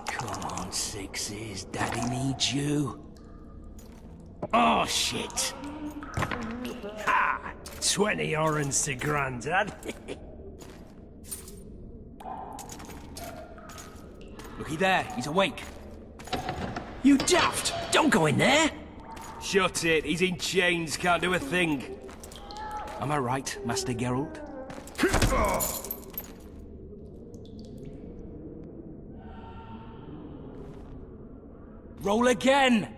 Come on, sixes. Daddy needs you. Oh, shit. Ha! 20 orange to Grandad. Looky there, he's awake. You daft! Don't go in there! Shut it, he's in chains, can't do a thing. Am I right, Master Geralt? Roll again!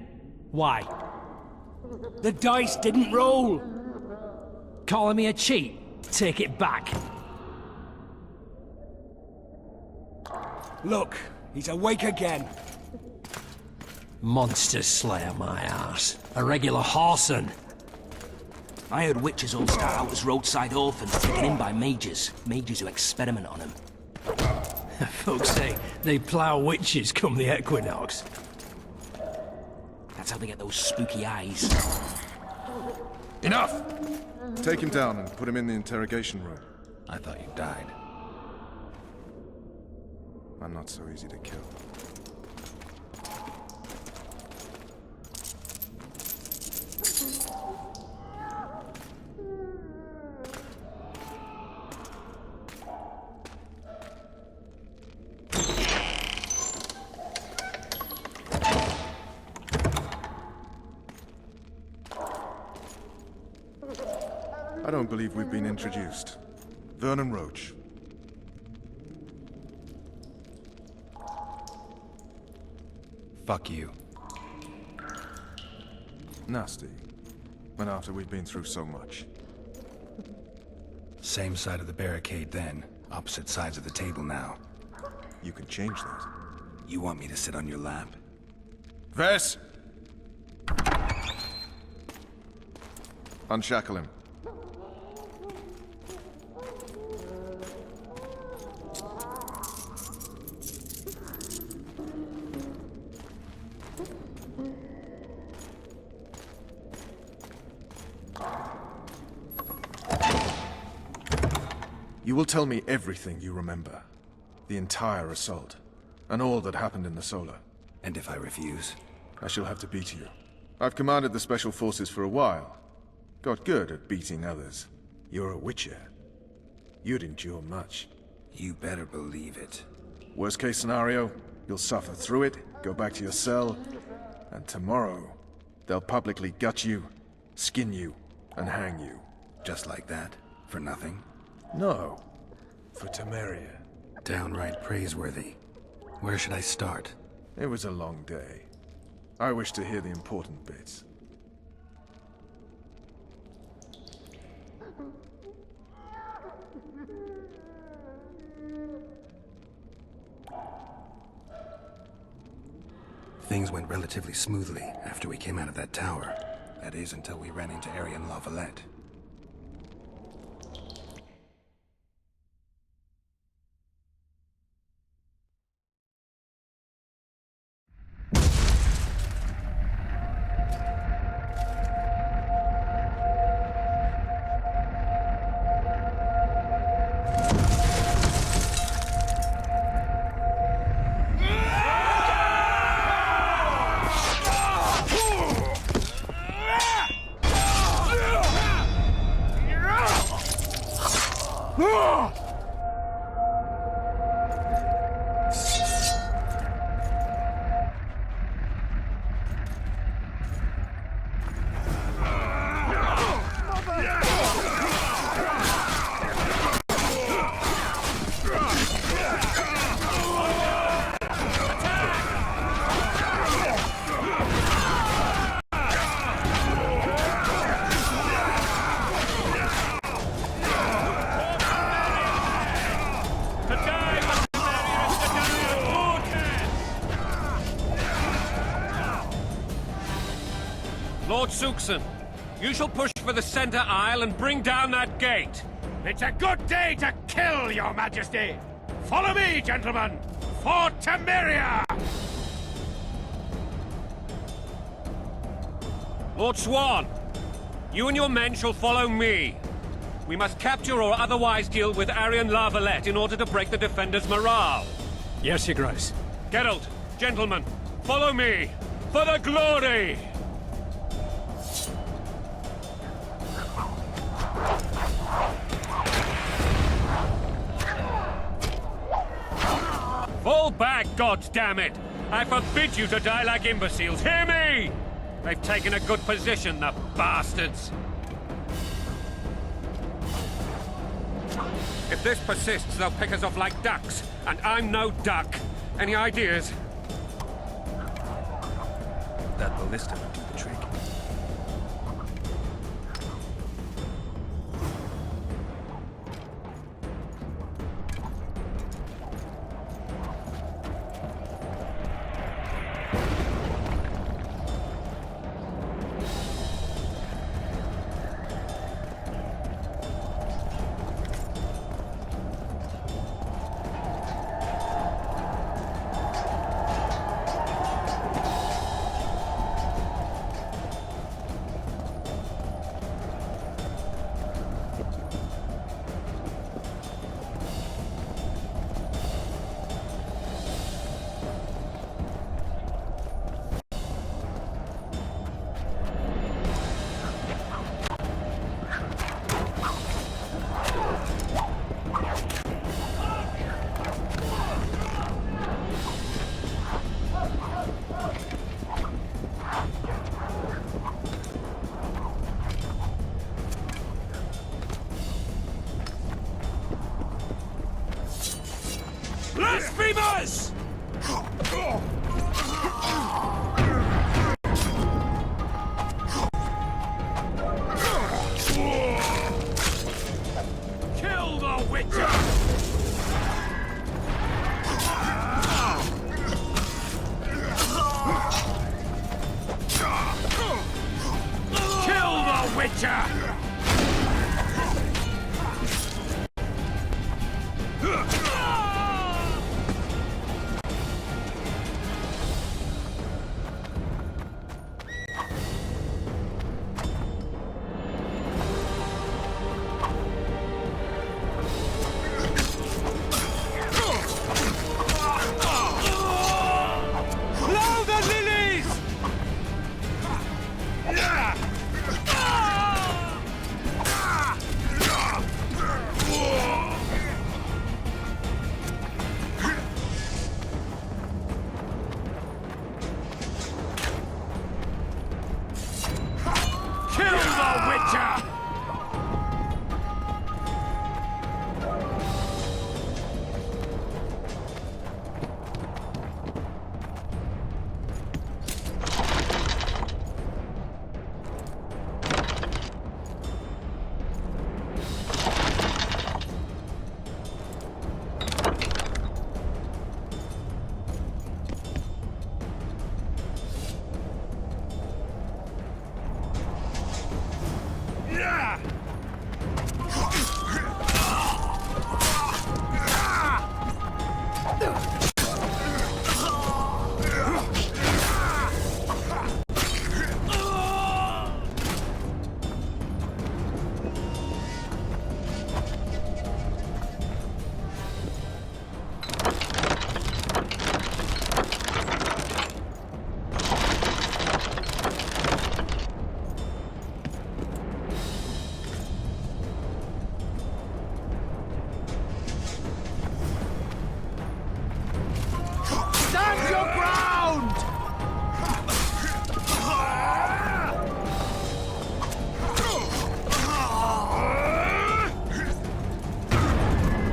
Why? The dice didn't roll! Calling me a cheat? Take it back. Look, he's awake again. Monster slayer, my ass. A regular whoreson. I heard witches all start out as roadside orphans taken in by mages. Mages who experiment on them. Folks say they plough witches come the equinox. That's how they get those spooky eyes. Enough! Take him down and put him in the interrogation room. I thought you died. I'm not so easy to kill. I don't believe we've been introduced. Vernon Roach. Fuck you. Nasty. When after we've been through so much. Same side of the barricade then. Opposite sides of the table now. You can change that. You want me to sit on your lap? Vess! Unshackle him. You will tell me everything you remember. The entire assault. And all that happened in the Solar. And if I refuse? I shall have to beat you. I've commanded the Special Forces for a while. Got good at beating others. You're a Witcher. You'd endure much. You better believe it. Worst case scenario, you'll suffer through it, go back to your cell, and tomorrow, they'll publicly gut you, skin you, and hang you. Just like that? For nothing? No. For Temeria. Downright praiseworthy. Where should I start? It was a long day. I wish to hear the important bits. Things went relatively smoothly after we came out of that tower. That is, until we ran into Arian Lavalette. Lord Suxon, you shall push for the center aisle and bring down that gate. It's a good day to kill, Your Majesty! Follow me, gentlemen! For Temeria! Lord Swan, you and your men shall follow me. We must capture or otherwise deal with Aryan La Valette in order to break the defenders' morale. Yes, Your Grace. Geralt, gentlemen, follow me! For the glory! Fall back, goddammit! I forbid you to die like imbeciles, hear me! They've taken a good position, the bastards! If this persists, they'll pick us off like ducks, and I'm no duck. Any ideas? That ballista would do the trick. Blasphemers! Kill the Witcher! Kill the Witcher! Blow the lilies! Kill the Witcher! Stand your ground!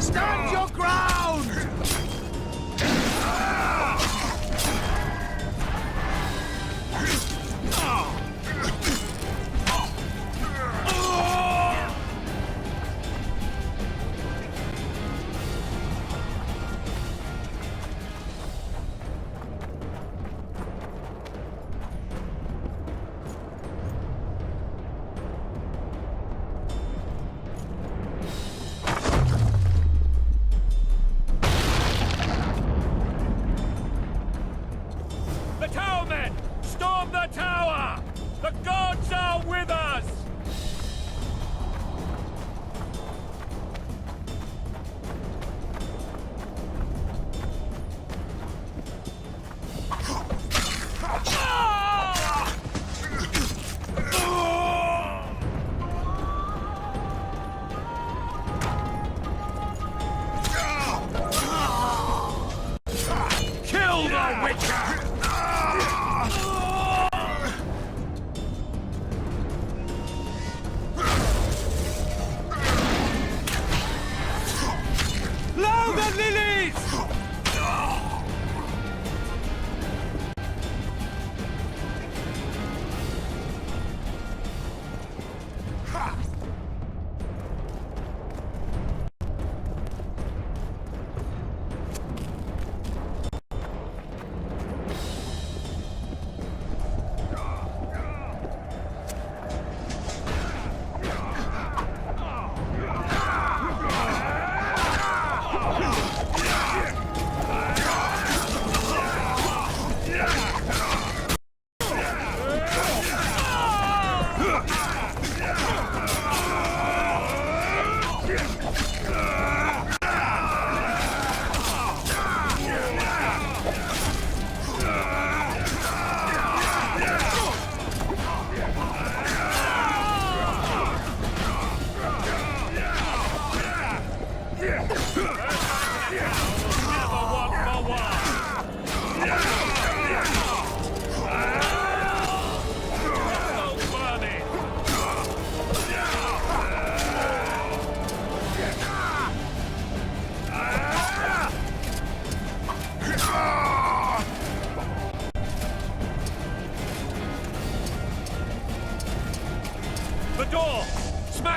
Stand your ground! The towermen! Storm the tower! The gods are with us!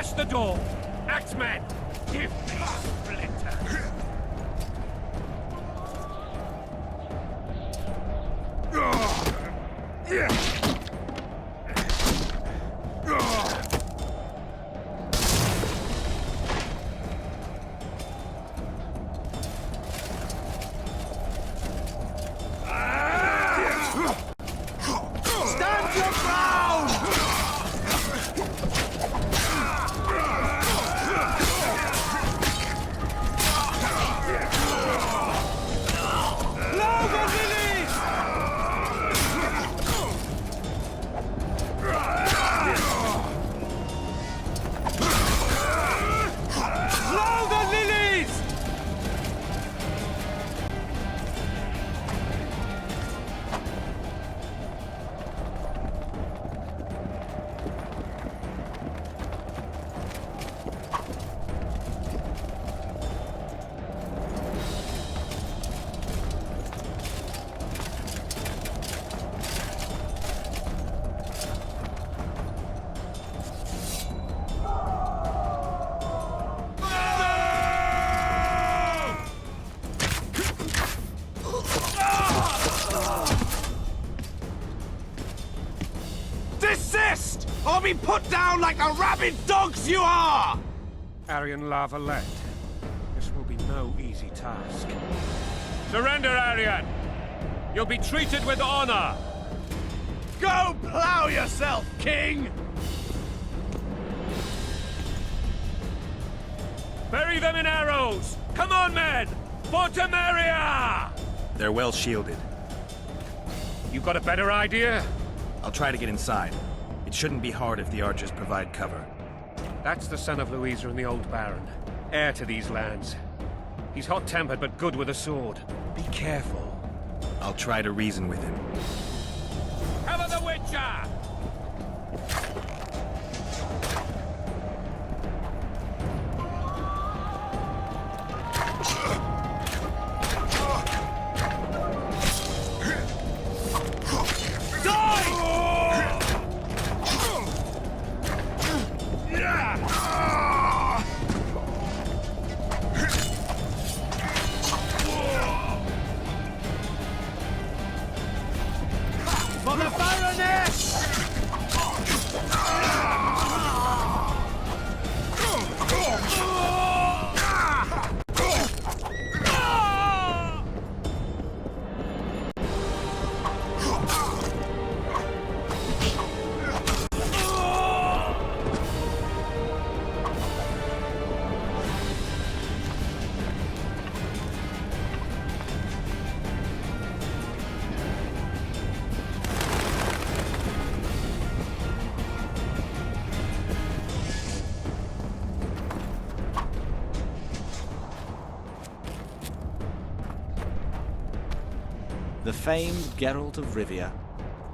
Force the door! Axemen, give me splinters! Stand your ground! Blow the lilies! Blow the lilies! Desist! Or be put down like the rabid dogs you are! Aryan Lavalette, this will be no easy task. Surrender, Aryan! You'll be treated with honor! Go plow yourself, king! Bury them in arrows! Come on, men! For Temeria! They're well shielded. You got a better idea? I'll try to get inside. It shouldn't be hard if the archers provide cover. That's the son of Louisa and the old Baron. Heir to these lands. He's hot-tempered but good with a sword. Be careful. I'll try to reason with him. Cover the Witcher! For the Baroness! The famed Geralt of Rivia.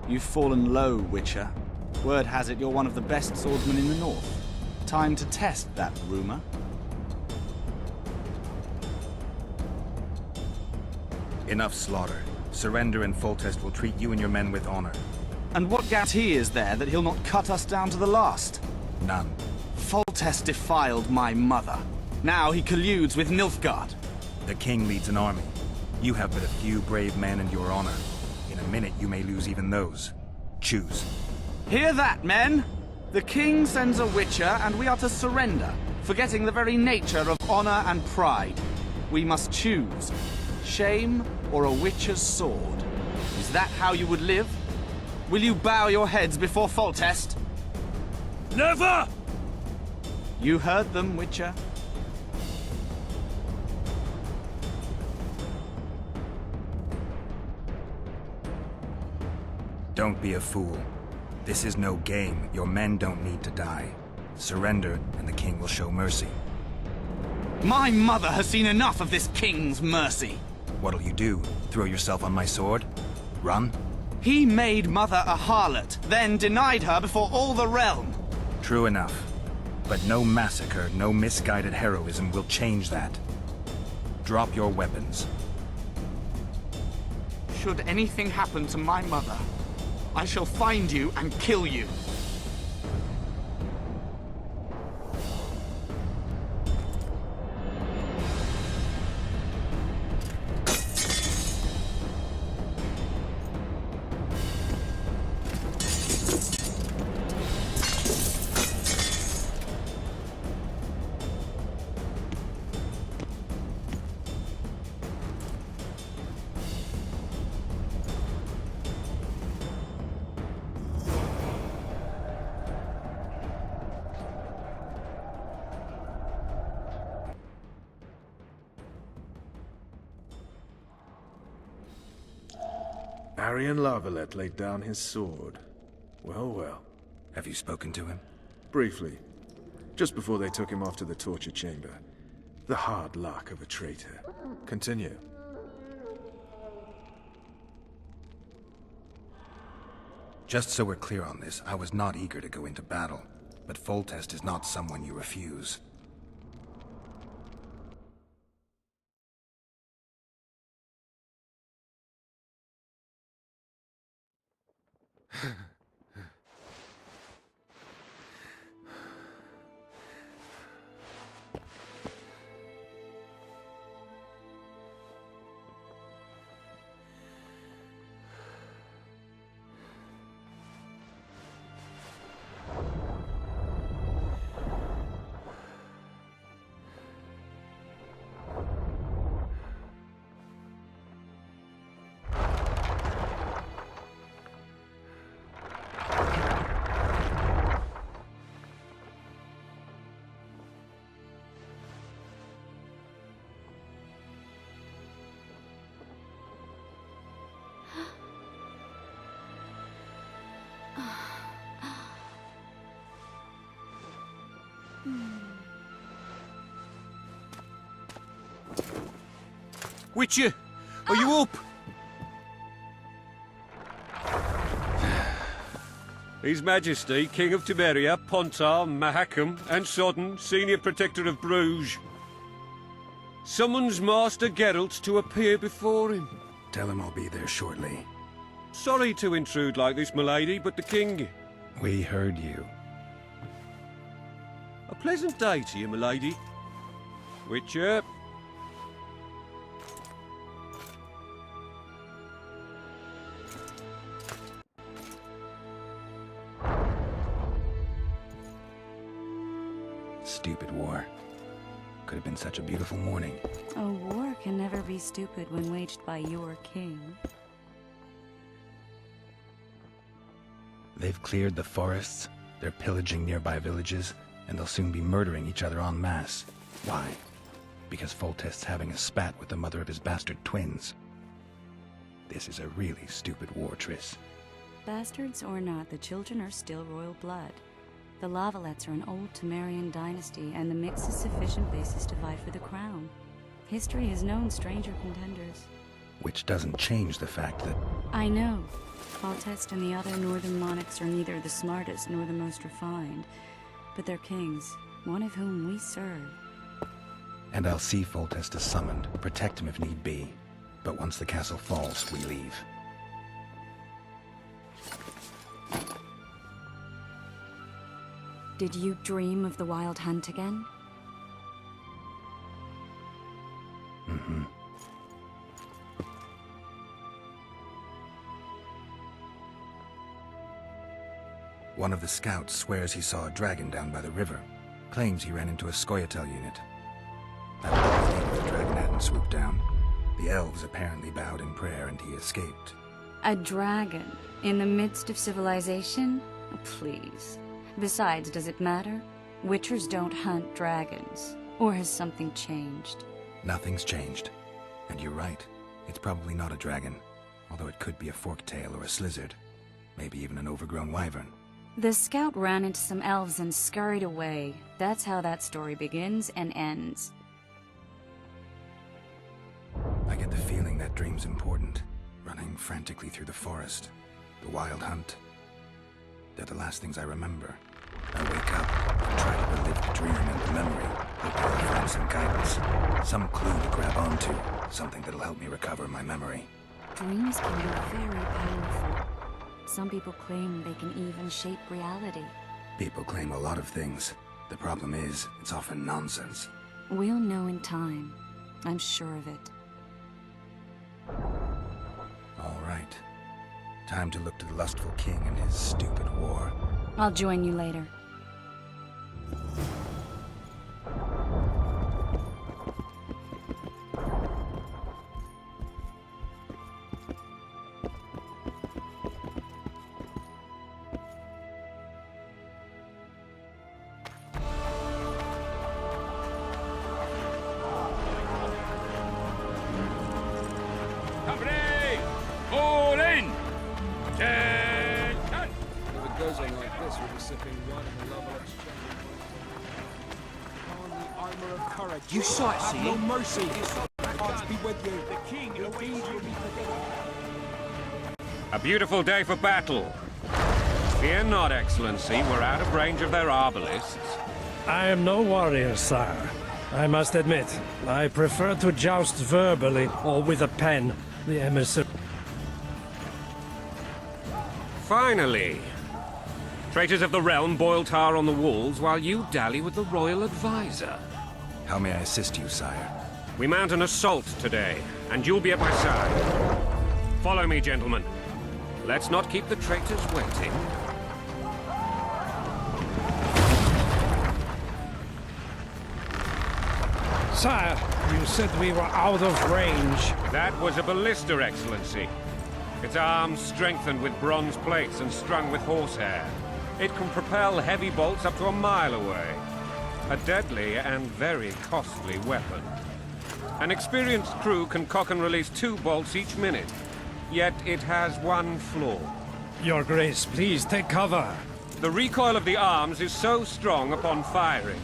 You've fallen low, Witcher. Word has it you're one of the best swordsmen in the north. Time to test that rumor. Enough slaughter. Surrender and Foltest will treat you and your men with honor. And what guarantee is there that he'll not cut us down to the last? None. Foltest defiled my mother. Now he colludes with Nilfgaard. The king leads an army. You have but a few brave men and your honor. In a minute you may lose even those. Choose. Hear that, men? The king sends a Witcher and we are to surrender, forgetting the very nature of honor and pride. We must choose. Shame or a Witcher's sword. Is that how you would live? Will you bow your heads before Foltest? Never! You heard them, Witcher. Don't be a fool. This is no game. Your men don't need to die. Surrender, and the king will show mercy. My mother has seen enough of this king's mercy. What'll you do? Throw yourself on my sword? Run? He made mother a harlot, then denied her before all the realm. True enough. But no massacre, no misguided heroism will change that. Drop your weapons. Should anything happen to my mother, I shall find you and kill you. Arian Lavalette laid down his sword. Well, well. Have you spoken to him? Briefly. Just before they took him off to the torture chamber. The hard luck of a traitor. Continue. Just so we're clear on this, I was not eager to go into battle, but Foltest is not someone you refuse. Witcher, are you up? His Majesty, King of Temeria, Pontar, Mahakam, and Sodden, Senior Protector of Bruges, summons Master Geralt to appear before him. Tell him I'll be there shortly. Sorry to intrude like this, milady, but the King... We heard you. A pleasant day to you, milady. Witcher. Stupid war. Could have been such a beautiful morning. A war can never be stupid when waged by your king. They've cleared the forests, they're pillaging nearby villages, and they'll soon be murdering each other en masse. Why? Because Foltest's having a spat with the mother of his bastard twins. This is a really stupid war, Triss. Bastards or not, the children are still royal blood. The Lavalettes are an old Temerian dynasty, and the mix is sufficient basis to vie for the crown. History has known stranger contenders. Which doesn't change the fact that... I know. Foltest and the other northern monarchs are neither the smartest nor the most refined, but they're kings, one of whom we serve. And I'll see Foltest as summoned, protect him if need be. But once the castle falls, we leave. Did you dream of the Wild Hunt again? Mm-hmm. One of the scouts swears he saw a dragon down by the river. Claims he ran into a Scoia'tael unit. I don't think the dragon hadn't swooped down. The elves apparently bowed in prayer and he escaped. A dragon? In the midst of civilization? Oh, please. Besides, does it matter? Witchers don't hunt dragons. Or has something changed? Nothing's changed. And you're right. It's probably not a dragon. Although it could be a forktail or a slizzard. Maybe even an overgrown wyvern. The scout ran into some elves and scurried away. That's how that story begins and ends. I get the feeling that dream's important. Running frantically through the forest. The wild hunt. They're the last things I remember. I wake up, try to relive the dream and the memory, hoping I'll find some guidance, some clue to grab onto, something that'll help me recover my memory. Dreams can be very powerful. Some people claim they can even shape reality. People claim a lot of things. The problem is, it's often nonsense. We'll know in time. I'm sure of it. All right. Time to look to the lustful king and his stupid war. I'll join you later. Company! All in! You sightseeing? No mercy. Gods be with you. The king will be a beautiful day for battle. Fear not, Excellency. We're out of range of their arbalists. I am no warrior, sire. I must admit, I prefer to joust verbally or with a pen, the emissary. Finally. Traitors of the realm boil tar on the walls while you dally with the royal advisor. How may I assist you, sire? We mount an assault today, and you'll be at my side. Follow me, gentlemen. Let's not keep the traitors waiting. Sire, you said we were out of range. That was a ballista, Excellency. Its arms strengthened with bronze plates and strung with horsehair. It can propel heavy bolts up to a mile away. A deadly and very costly weapon. An experienced crew can cock and release 2 bolts each minute. Yet it has one flaw. Your Grace, please take cover. The recoil of the arms is so strong upon firing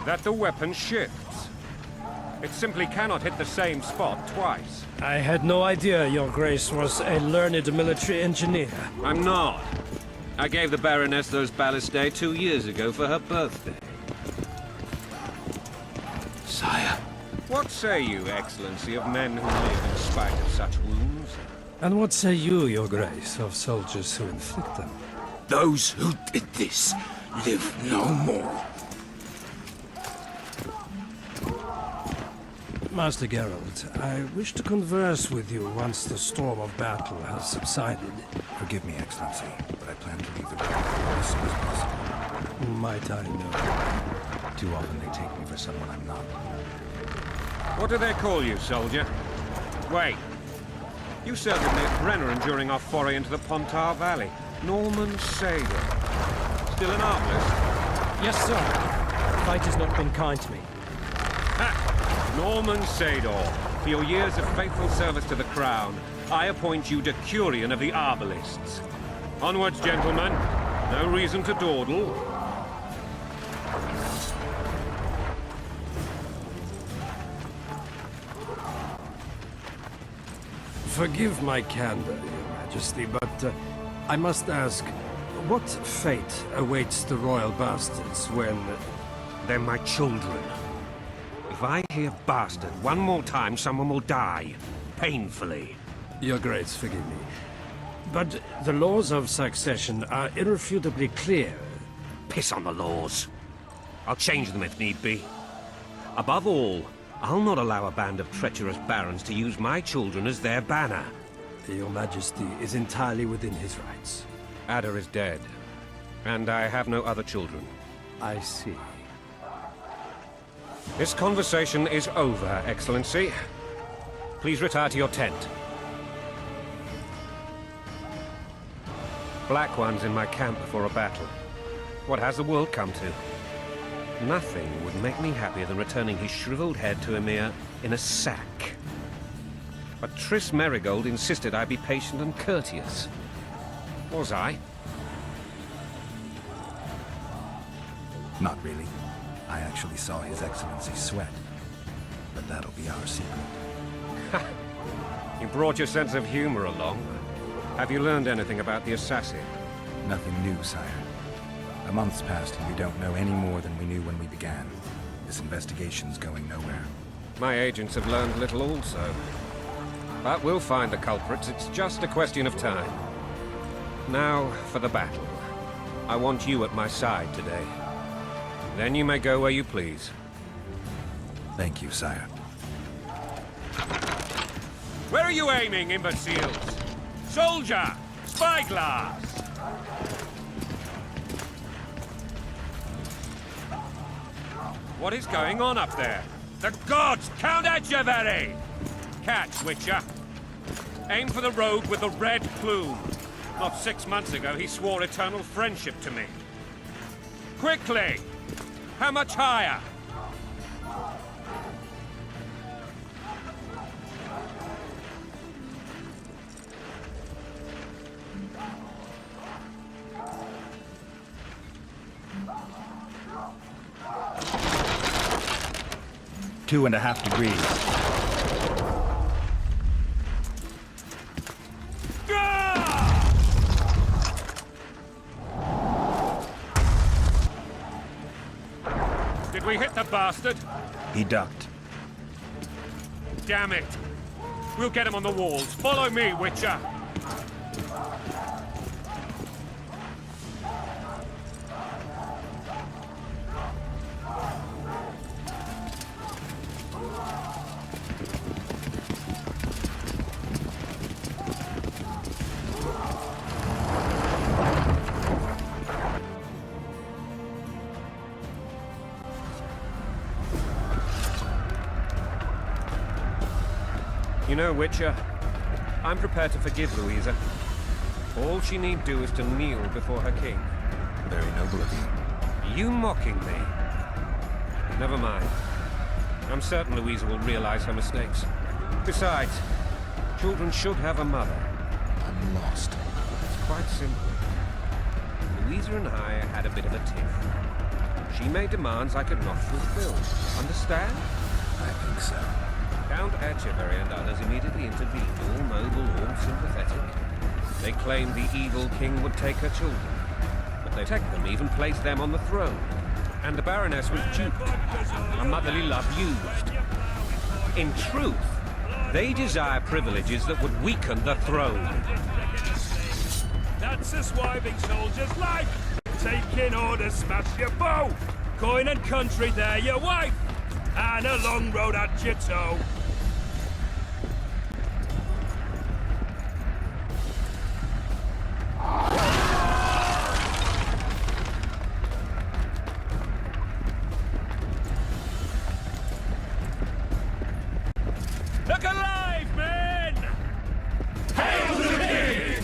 that the weapon shifts. It simply cannot hit the same spot twice. I had no idea Your Grace was a learned military engineer. I'm not. I gave the Baroness those ballistae 2 years ago for her birthday. Sire. What say you, Excellency, of men who live in spite of such wounds? And what say you, Your Grace, of soldiers who inflict them? Those who did this live no more. Master Geralt, I wish to converse with you once the storm of battle has subsided. Forgive me, Excellency, but I plan to leave the battlefield as soon as possible. Might I know? Too often they take me for someone I'm not. What do they call you, soldier? Wait. You served with me at Brenneran during our foray into the Pontar Valley. Norman Sader. Still an arbalist? Yes, sir. The fight has not been kind to me. Ha! Norman Sador, for your years of faithful service to the Crown, I appoint you Decurion of the Arbalists. Onwards, gentlemen. No reason to dawdle. Forgive my candor, Your Majesty, but I must ask, what fate awaits the royal bastards when... They're my children. If I hear bastard one more time, someone will die. Painfully. Your Grace, forgive me. But the laws of succession are irrefutably clear. Piss on the laws. I'll change them if need be. Above all, I'll not allow a band of treacherous barons to use my children as their banner. Your Majesty is entirely within his rights. Ada is dead, and I have no other children. I see. This conversation is over, Excellency. Please retire to your tent. Black ones in my camp before a battle. What has the world come to? Nothing would make me happier than returning his shriveled head to Emir in a sack. But Triss Merigold insisted I be patient and courteous. Was I? Not really. I actually saw His Excellency sweat. But that'll be our secret. You brought your sense of humor along. Have you learned anything about the assassin? Nothing new, sire. A month's passed and we don't know any more than we knew when we began. This investigation's going nowhere. My agents have learned little also. But we'll find the culprits. It's just a question of time. Now, for the battle. I want you at my side today. Then you may go where you please. Thank you, sire. Where are you aiming, imbeciles? Soldier! Spyglass! What is going on up there? The gods! Count Etcheverry! Catch, Witcher. Aim for the rogue with the red plume. Not 6 months ago, he swore eternal friendship to me. Quickly! How much higher? 2.5 degrees. Did we hit the bastard? He ducked. Damn it! We'll get him on the walls. Follow me, Witcher! You know, Witcher, I'm prepared to forgive Louisa. All she need do is to kneel before her king. Very noble of you. You mocking me? Never mind. I'm certain Louisa will realize her mistakes. Besides, children should have a mother. I'm lost. It's quite simple. Louisa and I had a bit of a tiff. She made demands I could not fulfill. Understand? I think so. Count Etcheverry and others immediately intervened, all noble, all sympathetic. They claimed the evil king would take her children, but they took them, even placed them on the throne. And the Baroness was duped, her motherly love used. In truth, they desire privileges that would weaken the throne. That's a swiving soldier's life! Taking orders, smash your bow! Coin and country, there your wife! And a long road at your toe! Look alive, men! Hail to the king!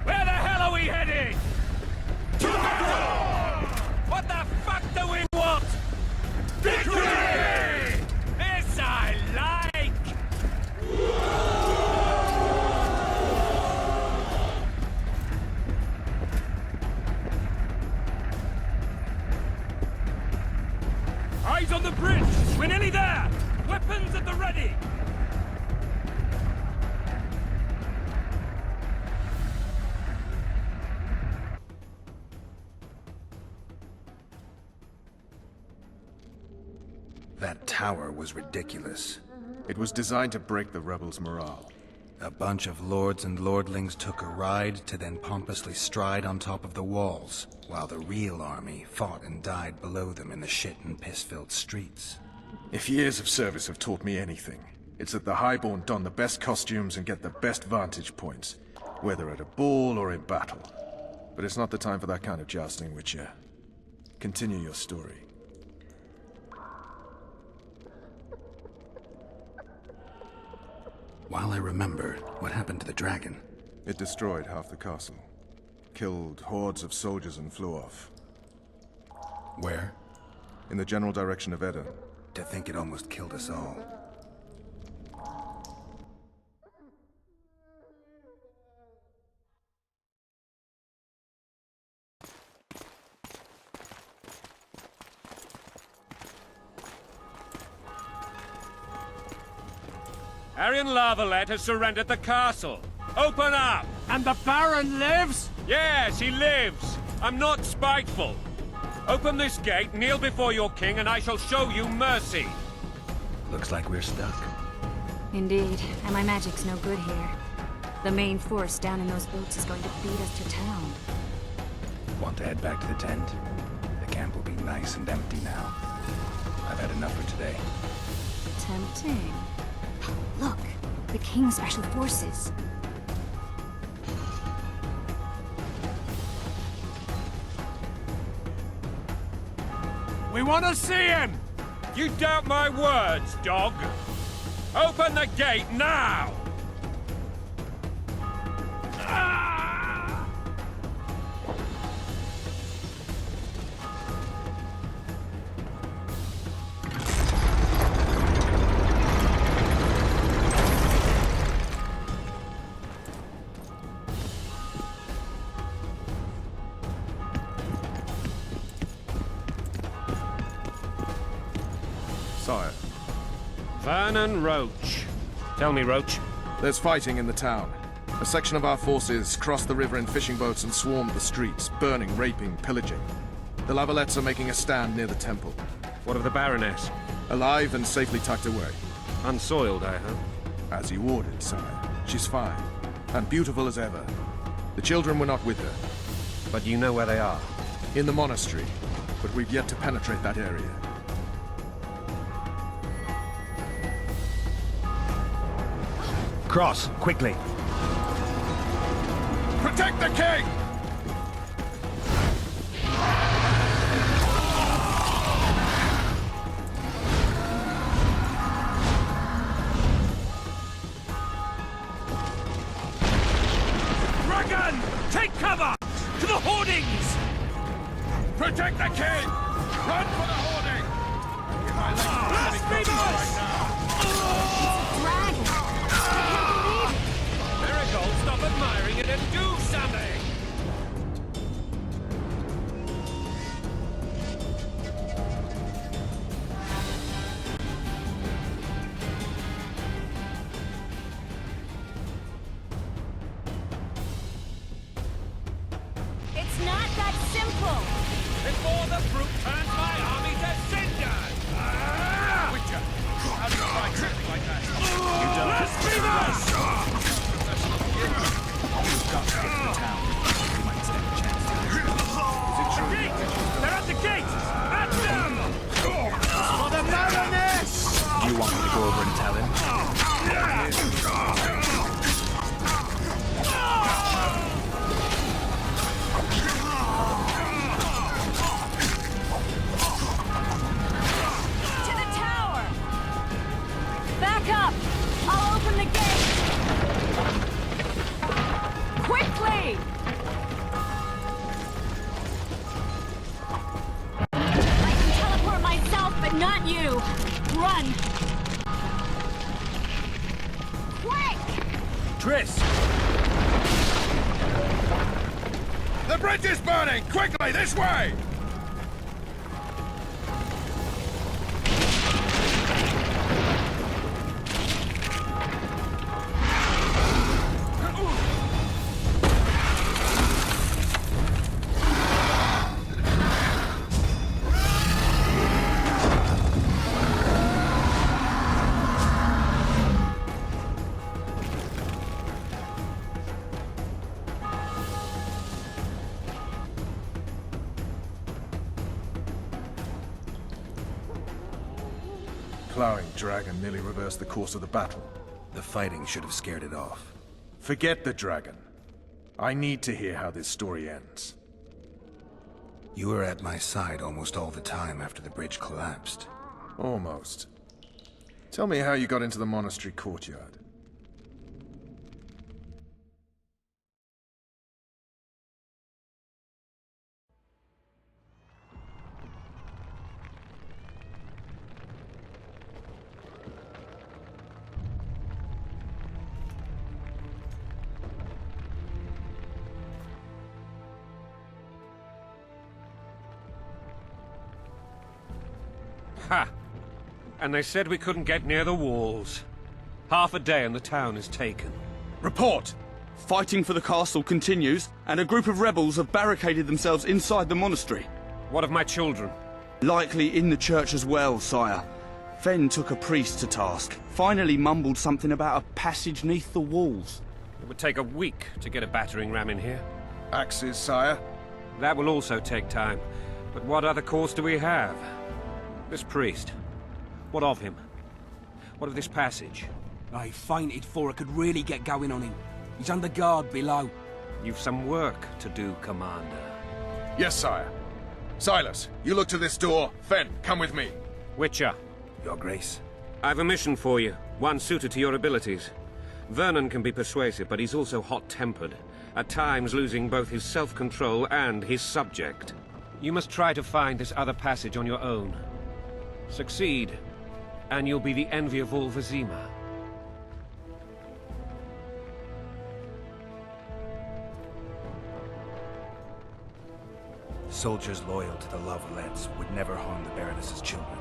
Where the hell are we headed? To battle! What the fuck do we want? Victory! This I like! Eyes on the bridge! We're nearly there! Weapons at the ready! That tower was ridiculous. It was designed to break the rebels' morale. A bunch of lords and lordlings took a ride to then pompously stride on top of the walls, while the real army fought and died below them in the shit and piss-filled streets. If years of service have taught me anything, it's that the Highborn don the best costumes and get the best vantage points, whether at a ball or in battle. But it's not the time for that kind of jousting, Witcher. Continue your story. While I remember, what happened to the dragon? It destroyed half the castle. Killed hordes of soldiers and flew off. Where? In the general direction of Edda. To think it almost killed us all. Arian Lavalette has surrendered the castle. Open up! And the Baron lives? Yes, he lives. I'm not spiteful. Open this gate, kneel before your king, and I shall show you mercy. Looks like we're stuck. Indeed, and my magic's no good here. The main force down in those boats is going to beat us to town. Want to head back to the tent? The camp will be nice and empty now. I've had enough for today. Tempting. Look, the King's Special Forces. We want to see him! You doubt my words, dog? Open the gate now! Vernon Roach. Tell me, Roach. There's fighting in the town. A section of our forces crossed the river in fishing boats and swarmed the streets, burning, raping, pillaging. The Lavalettes are making a stand near the temple. What of the Baroness? Alive and safely tucked away. Unsoiled, I hope. As you ordered, sire. She's fine. And beautiful as ever. The children were not with her. But you know where they are? In the monastery. But we've yet to penetrate that area. Cross, quickly. Protect the king! Dragon! Take cover! To the hoardings! Protect the king! Run for the hoarding! Blasphemous! Miracle, stop admiring it and do something! It's not that simple! Before the fruit turns my army to cinders! Witcher, how do you fight something like that? Blasphemous! The gate! They're at the gate! At them! For the Baroness! You want me to go over and tell him? To the tower! Back up! I'll open the gate! Quickly! I can teleport myself, but not you! Run! Quick! Triss! The bridge is burning! Quickly, this way! Plowing dragon nearly reversed the course of the battle. The fighting should have scared it off. Forget the dragon. I need to hear how this story ends. You were at my side almost all the time after the bridge collapsed. Almost. Tell me how you got into the monastery courtyard. Ha! And they said we couldn't get near the walls. Half a day and the town is taken. Report! Fighting for the castle continues, and a group of rebels have barricaded themselves inside the monastery. What of my children? Likely in the church as well, sire. Fen took a priest to task. Finally mumbled something about a passage neath the walls. It would take a week to get a battering ram in here. Axes, sire? That will also take time. But what other course do we have? This priest. What of him? What of this passage? I fainted before I could really get going on him. He's under guard below. You've some work to do, Commander. Yes, sire. Silas, you look to this door. Fen, come with me. Witcher. Your Grace. I've a mission for you, one suited to your abilities. Vernon can be persuasive, but he's also hot-tempered, at times losing both his self-control and his subject. You must try to find this other passage on your own. Succeed, and you'll be the envy of all Vizima. Soldiers loyal to the Lavalettes would never harm the Baroness's children.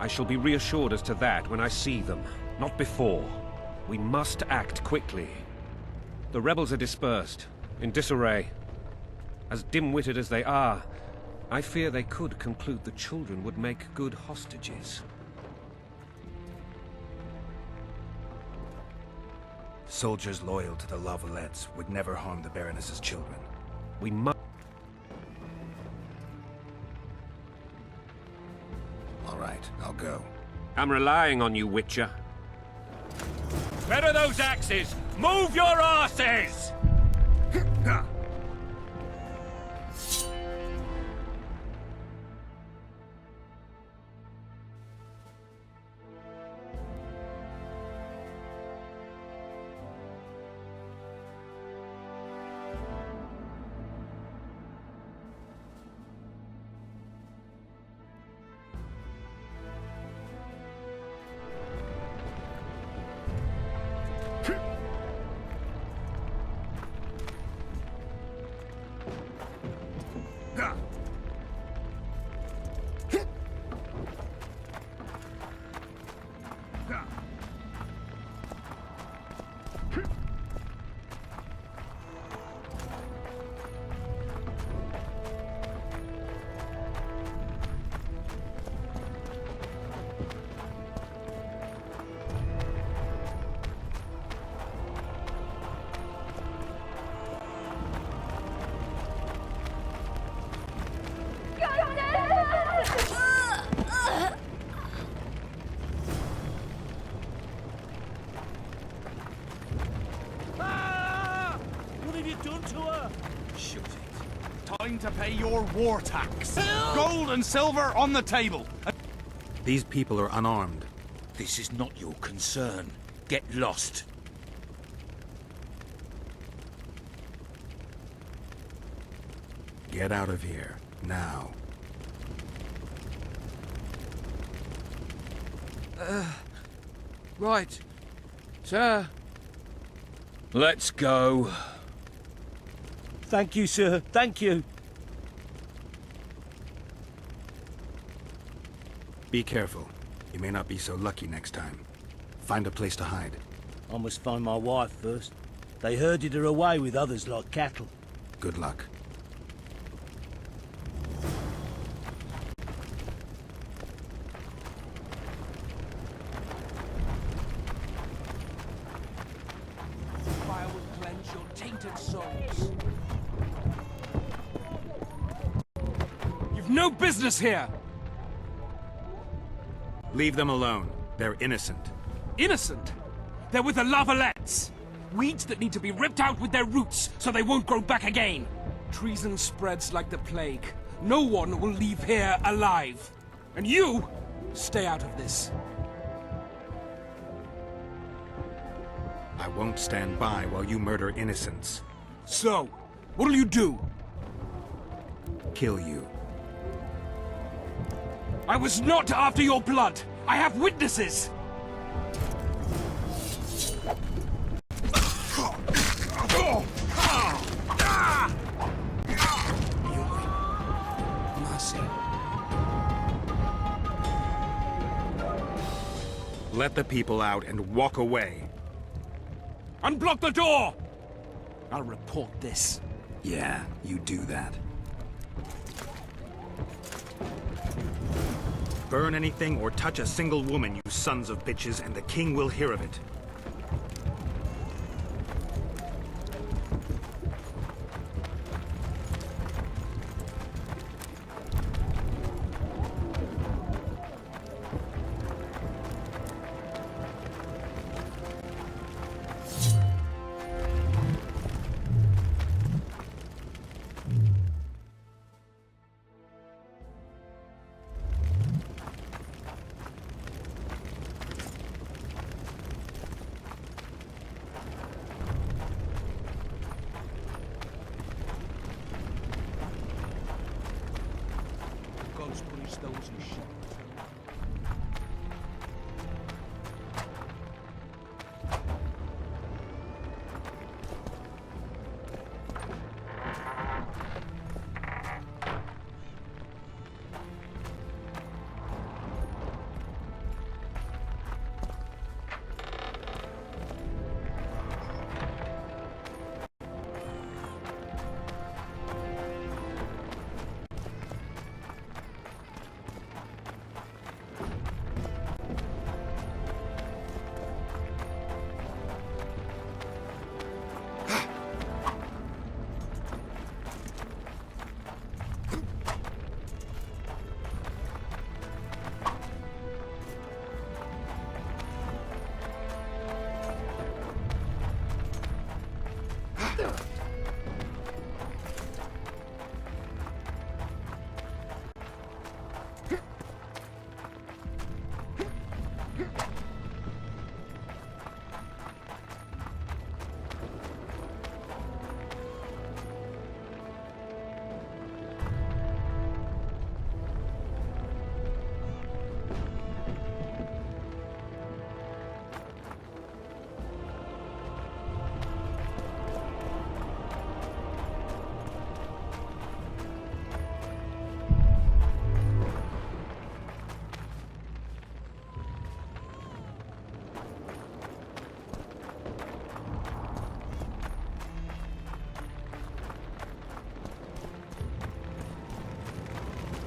I shall be reassured as to that when I see them, not before. We must act quickly. The rebels are dispersed, in disarray. As dim-witted as they are, I fear they could conclude the children would make good hostages. Soldiers loyal to the Lavalettes would never harm the Baroness's children. We must... All right, I'll go. I'm relying on you, Witcher. Where are those axes? Move your asses! Time to pay your war tax. Gold and silver on the table. These people are unarmed. This is not your concern. Get lost. Get out of here, now. Right. Sir. Let's go. Thank you, sir. Thank you. Be careful. You may not be so lucky next time. Find a place to hide. I must find my wife first. They herded her away with others like cattle. Good luck. Fire will cleanse your tainted souls. You've no business here! Leave them alone. They're innocent. Innocent? They're with the Lavalettes! Weeds that need to be ripped out with their roots so they won't grow back again. Treason spreads like the plague. No one will leave here alive. And you, stay out of this. I won't stand by while you murder innocents. So, what'll you do? Kill you. I was not after your blood! I have witnesses! Mercy. Let the people out and walk away. Unblock the door! I'll report this. Yeah, you do that. Burn anything or touch a single woman, you sons of bitches, and the king will hear of it. God's punish those who shoot.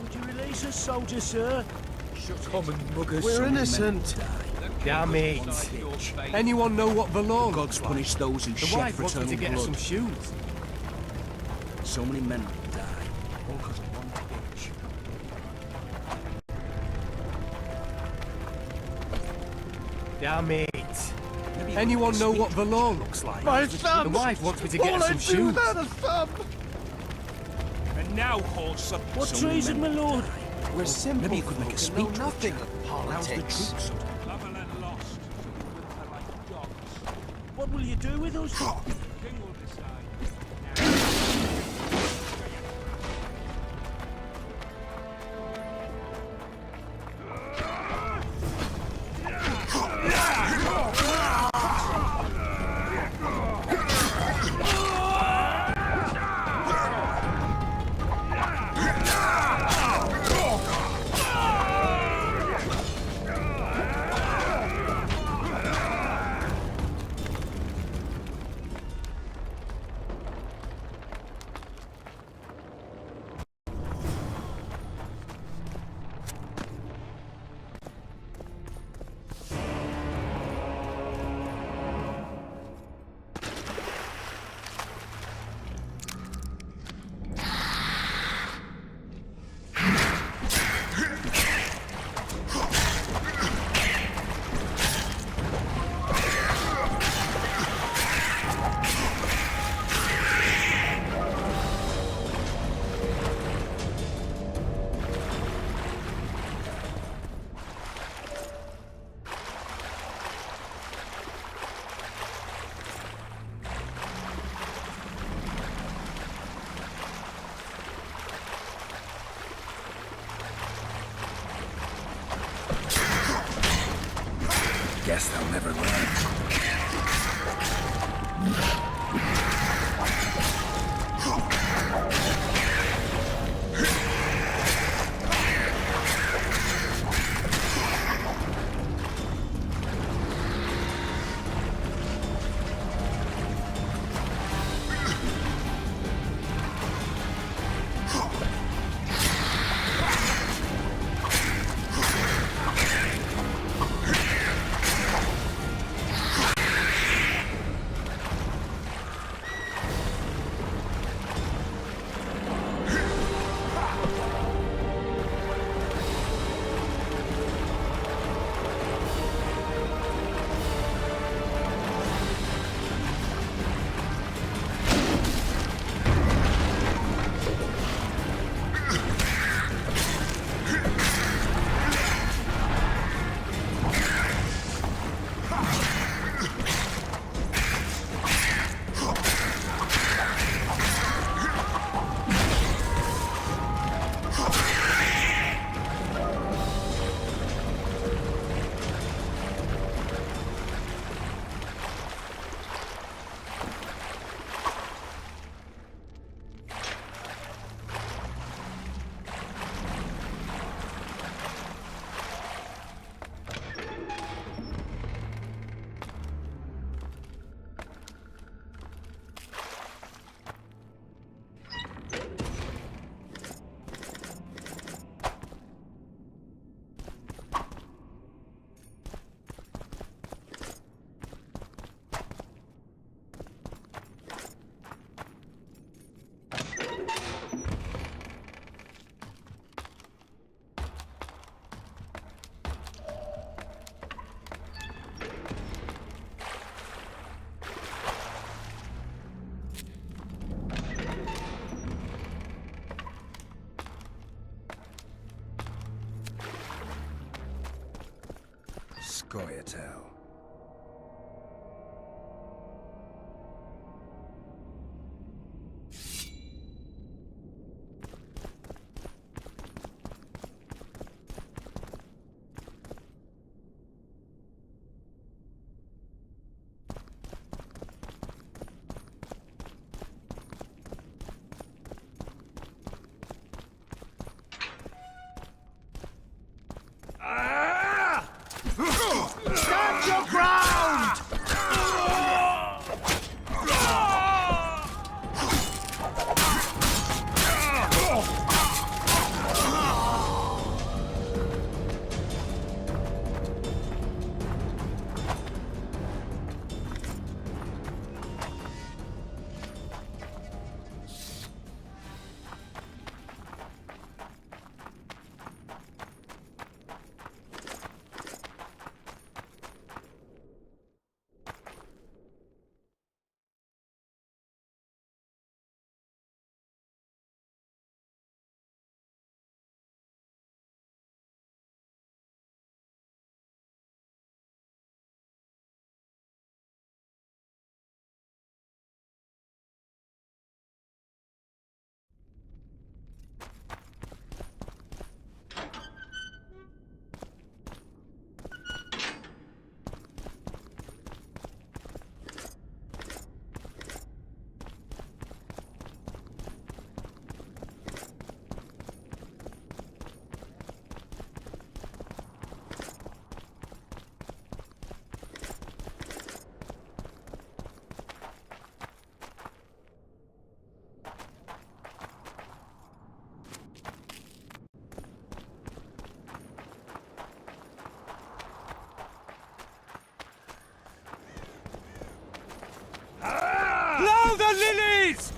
Would you release us, soldier, sir? Common muggers. We're innocent. Damn it. Anyone know what the law Gods punish those who The shed wife wants me fraternal to get her blood. some shoes. So many men will die, all because of one bitch. Damn it. Anyone know what the law looks like? My son! The wife wants me to get her some shoes. a son! And now, horse up. What So many treason, my men will lord? die. We're simple. Maybe you could make a folk and know speech nothing which of allows the politics. troops to Lavalette lost. They're like dogs. What will you do with us? The king will decide. Goyatel. Stand your ground! Blow the lilies!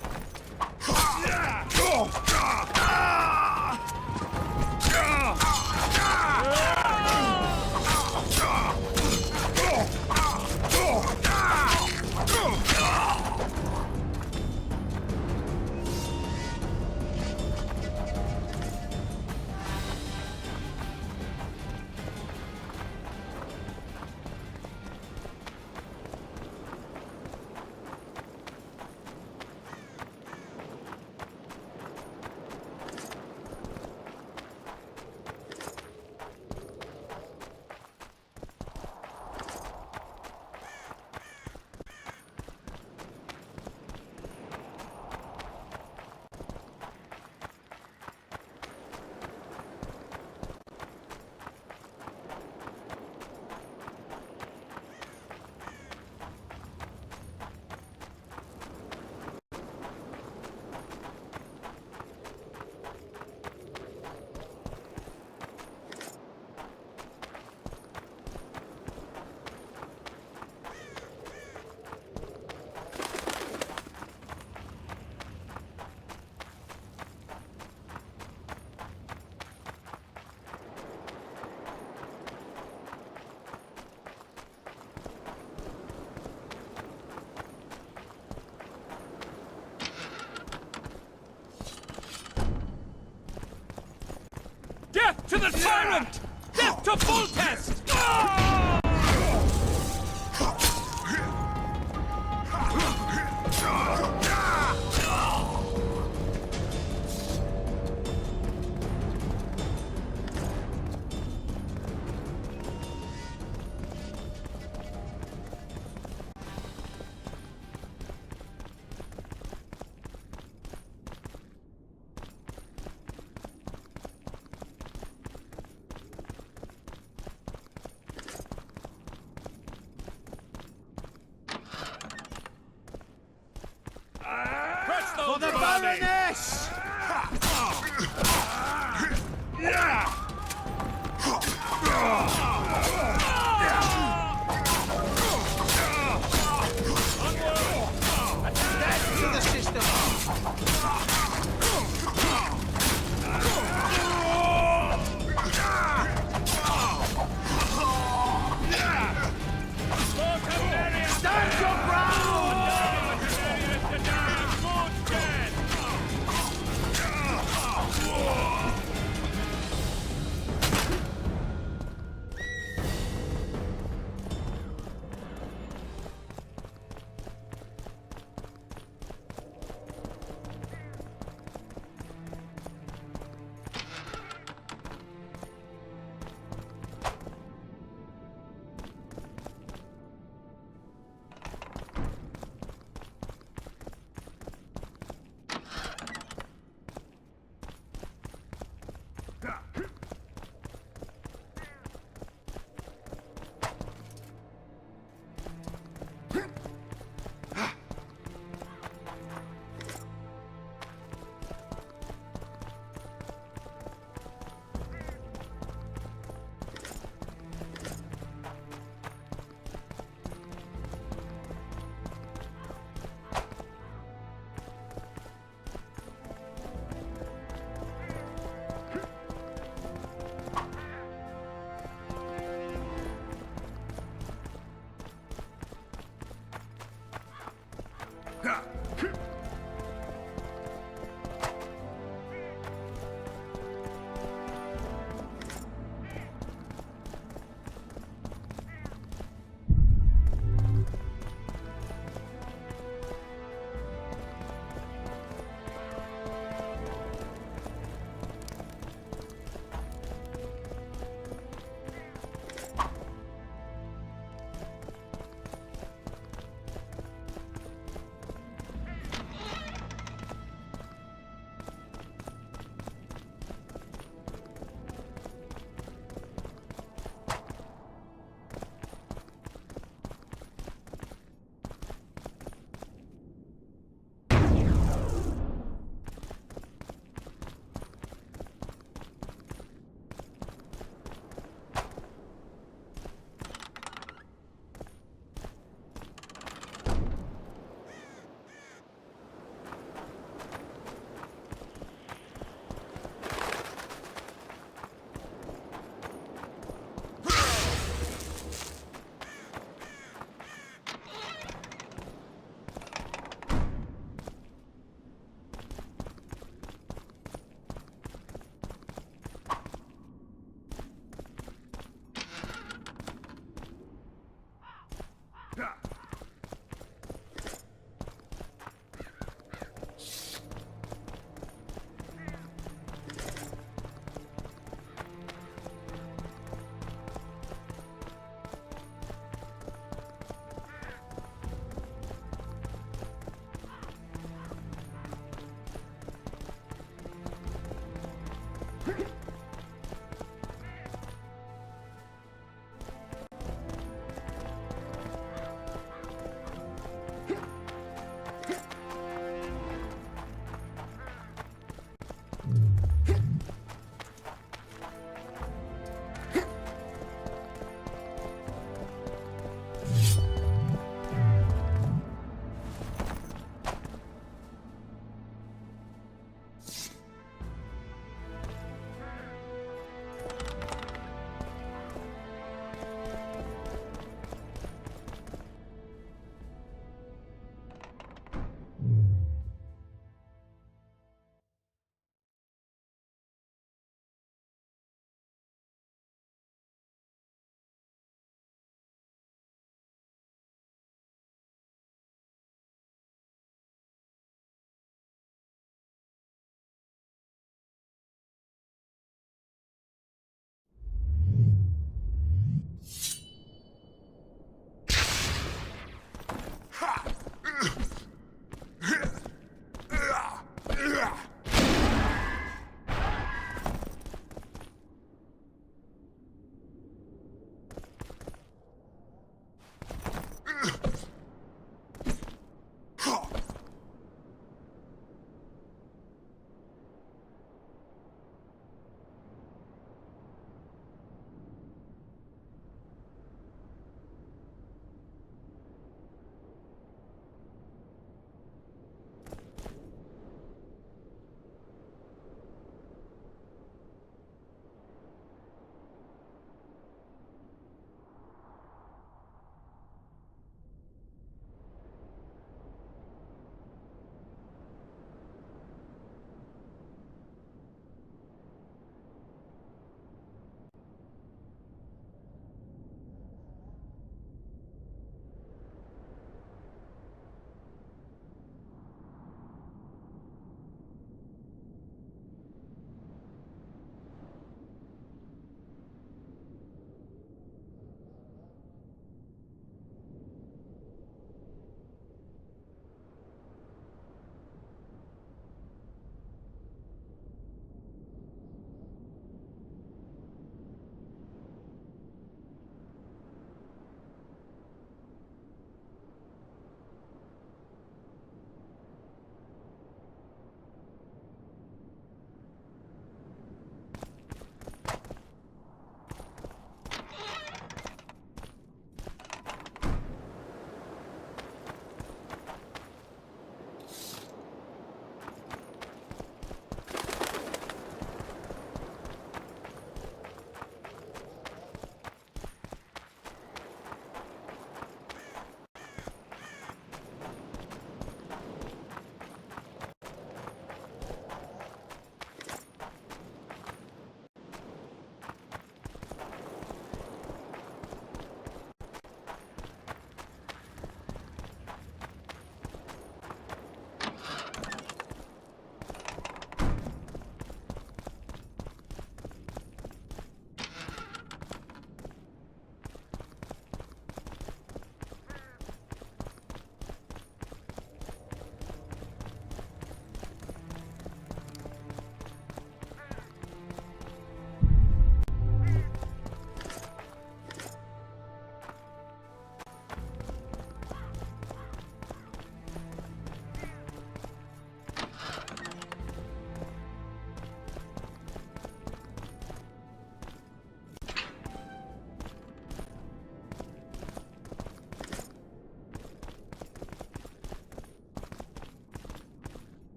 Death to the tyrant! Death to Foltest! For the Baroness! Death to the system! Stand your ground!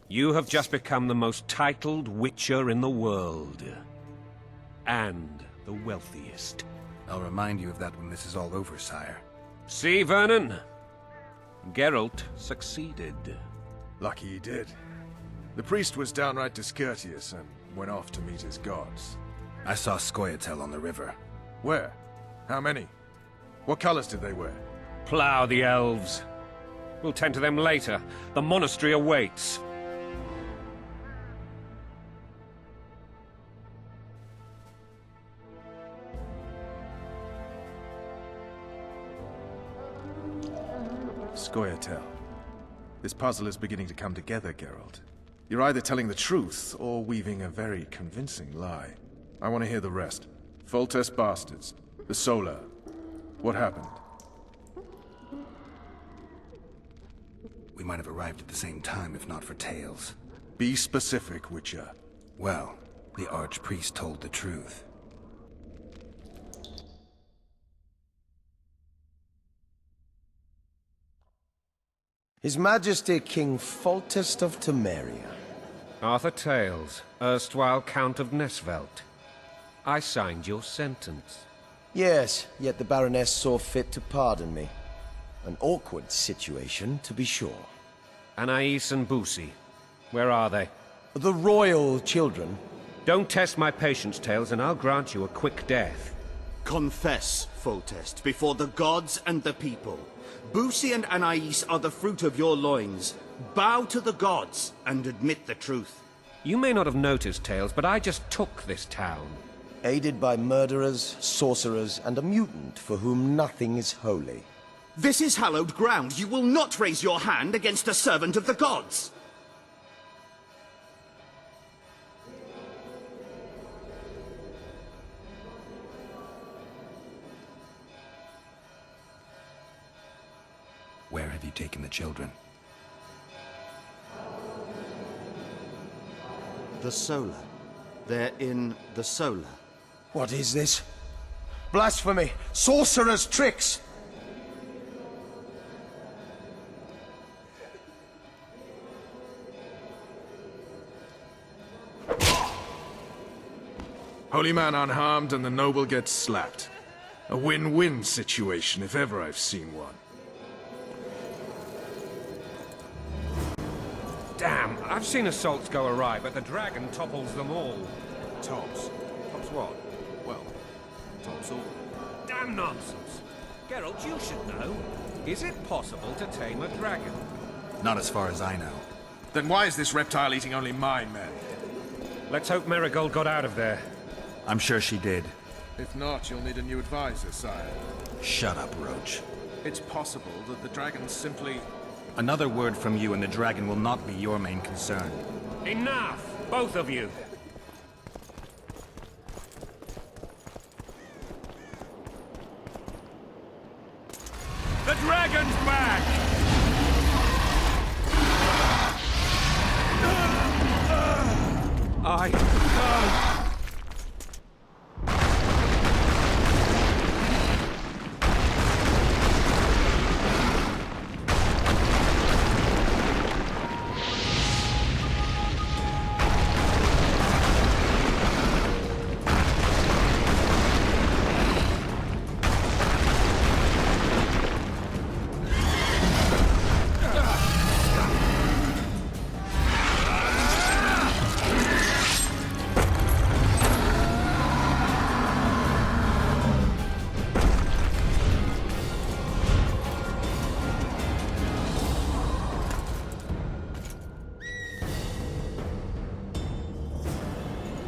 You have just become the most titled Witcher in the world. And the wealthiest. I'll remind you of that when this is all over, sire. See, Vernon? Geralt succeeded. Lucky he did. The priest was downright discourteous and went off to meet his gods. I saw Scoia'tael on the river. Where? How many? What colors did they wear? Plough the elves. We'll tend to them later. The monastery awaits. Scoia'tael. This puzzle is beginning to come together, Geralt. You're either telling the truth or weaving a very convincing lie. I want to hear the rest. Foltest bastards. The Solar. What happened? We might have arrived at the same time if not for Tales. Be specific, Witcher. Well, the Archpriest told the truth. His Majesty King Foltest of Temeria. Arthur Tales, erstwhile Count of Nesvelt. I signed your sentence. Yes, yet the Baroness saw fit to pardon me. An awkward situation, to be sure. Anais and Boussy, where are they? The royal children. Don't test my patience, Tales, and I'll grant you a quick death. Confess, Foltest, before the gods and the people. Boussy and Anais are the fruit of your loins. Bow to the gods and admit the truth. You may not have noticed, Tales, but I just took this town. Aided by murderers, sorcerers, and a mutant for whom nothing is holy. This is hallowed ground. You will not raise your hand against a servant of the gods. Where have you taken the children? The Solar. They're in the Solar. What is this? Blasphemy! Sorcerer's tricks! Holy man unharmed and the noble gets slapped. A win-win situation if ever I've seen one. Damn, I've seen assaults go awry, but the dragon topples them all. Tops. Tops what? Well, tops all. Damn nonsense. Geralt, you should know. Is it possible to tame a dragon? Not as far as I know. Then why is this reptile eating only my men? Let's hope Marigold got out of there. I'm sure she did. If not, you'll need a new advisor, sire. Shut up, Roach. It's possible that the dragon simply... Another word from you and the dragon will not be your main concern. Enough! Both of you! The dragon's back!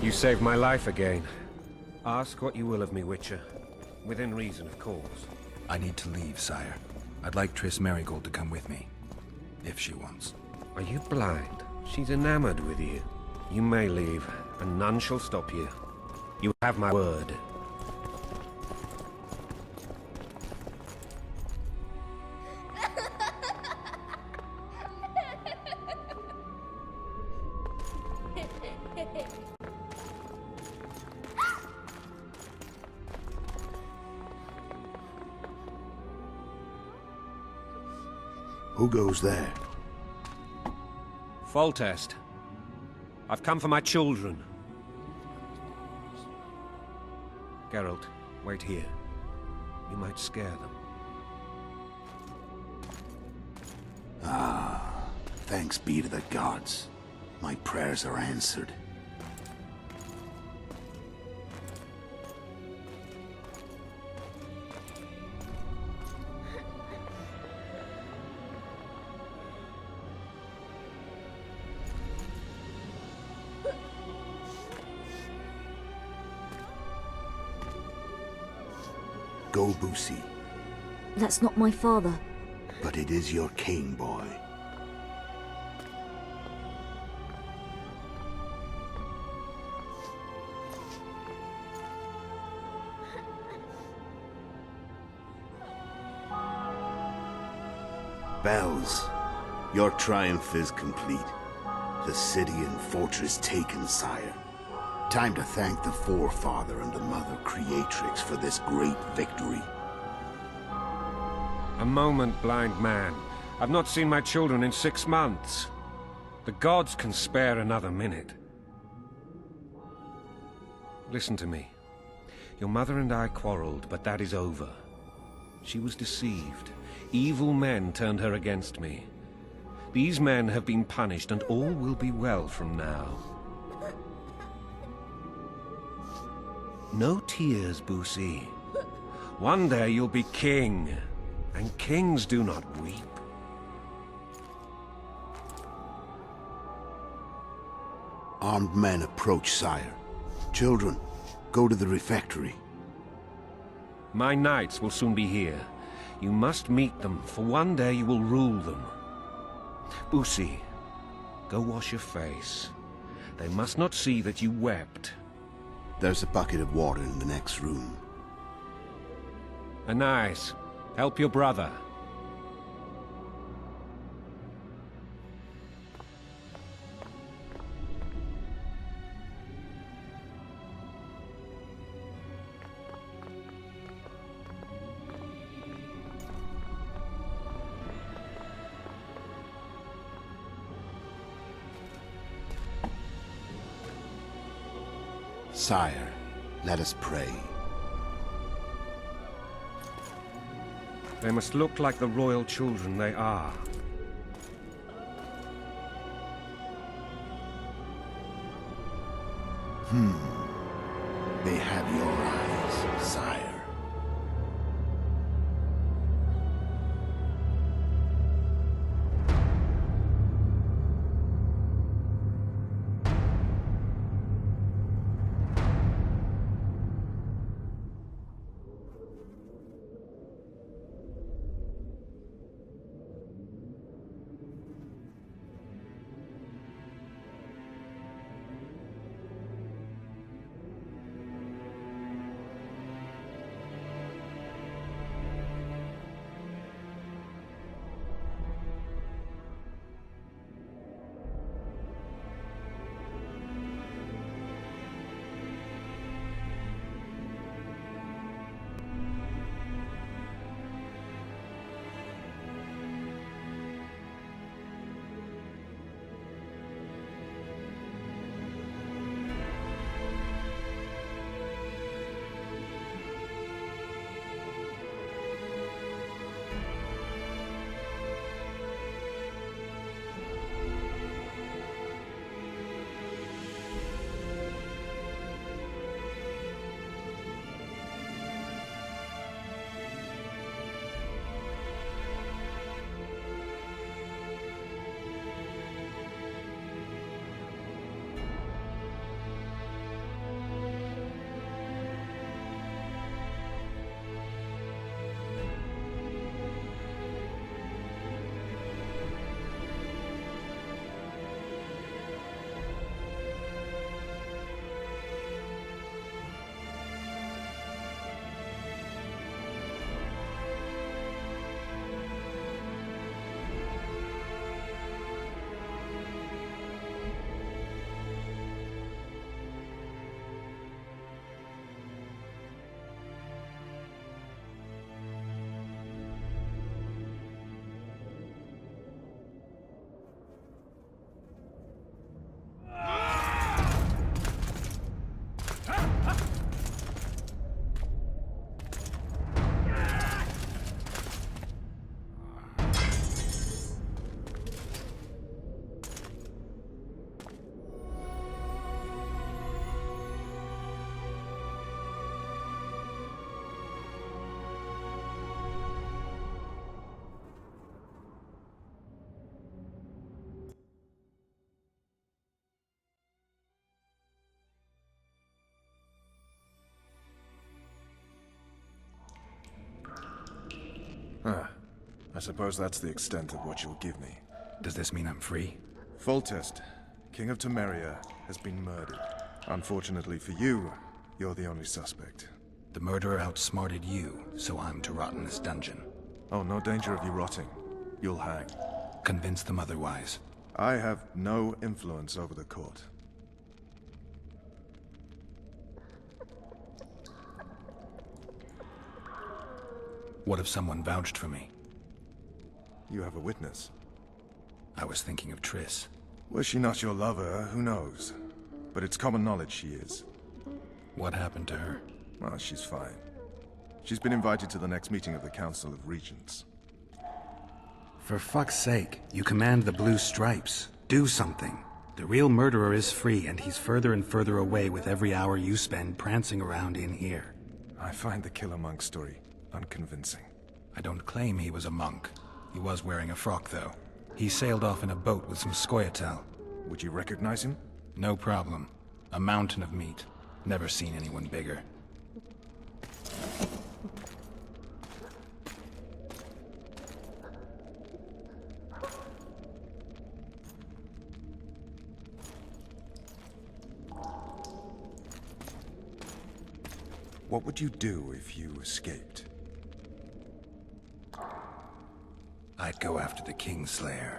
You saved my life again. Ask what you will of me, Witcher. Within reason, of course. I need to leave, sire. I'd like Triss Marigold to come with me. If she wants. Are you blind? She's enamored with you. You may leave, and none shall stop you. You have my word. Who goes there? Foltest. I've come for my children. Geralt, wait here. You might scare them. Thanks be to the gods. My prayers are answered. Go, Boosie. That's not my father. But it is your king, boy. Bells, your triumph is complete. The city and fortress taken, sire. Time to thank the Forefather and the Mother Creatrix for this great victory. A moment, blind man. I've not seen my children in 6 months. The gods can spare another minute. Listen to me. Your mother and I quarreled, but that is over. She was deceived. Evil men turned her against me. These men have been punished, and all will be well from now. No tears, Boosie. One day you'll be king, and kings do not weep. Armed men approach, sire. Children, go to the refectory. My knights will soon be here. You must meet them, for one day you will rule them. Boosie, go wash your face. They must not see that you wept. There's a bucket of water in the next room. Anais, help your brother. Sire, let us pray. They must look like the royal children they are. They have your eyes, sire. I suppose that's the extent of what you'll give me. Does this mean I'm free? Foltest, King of Temeria, has been murdered. Unfortunately for you, you're the only suspect. The murderer outsmarted you, so I'm to rot in this dungeon. Oh, no danger of you rotting. You'll hang. Convince them otherwise. I have no influence over the court. What if someone vouched for me? You have a witness. I was thinking of Triss. Was she not your lover? Who knows? But it's common knowledge she is. What happened to her? Well, she's fine. She's been invited to the next meeting of the Council of Regents. For fuck's sake, you command the Blue Stripes. Do something. The real murderer is free, and he's further and further away with every hour you spend prancing around in here. I find the Killer Monk story unconvincing. I don't claim he was a monk. He was wearing a frock, though. He sailed off in a boat with some Scoia'tael. Would you recognize him? No problem. A mountain of meat. Never seen anyone bigger. What would you do if you escaped? I'd go after the Kingslayer.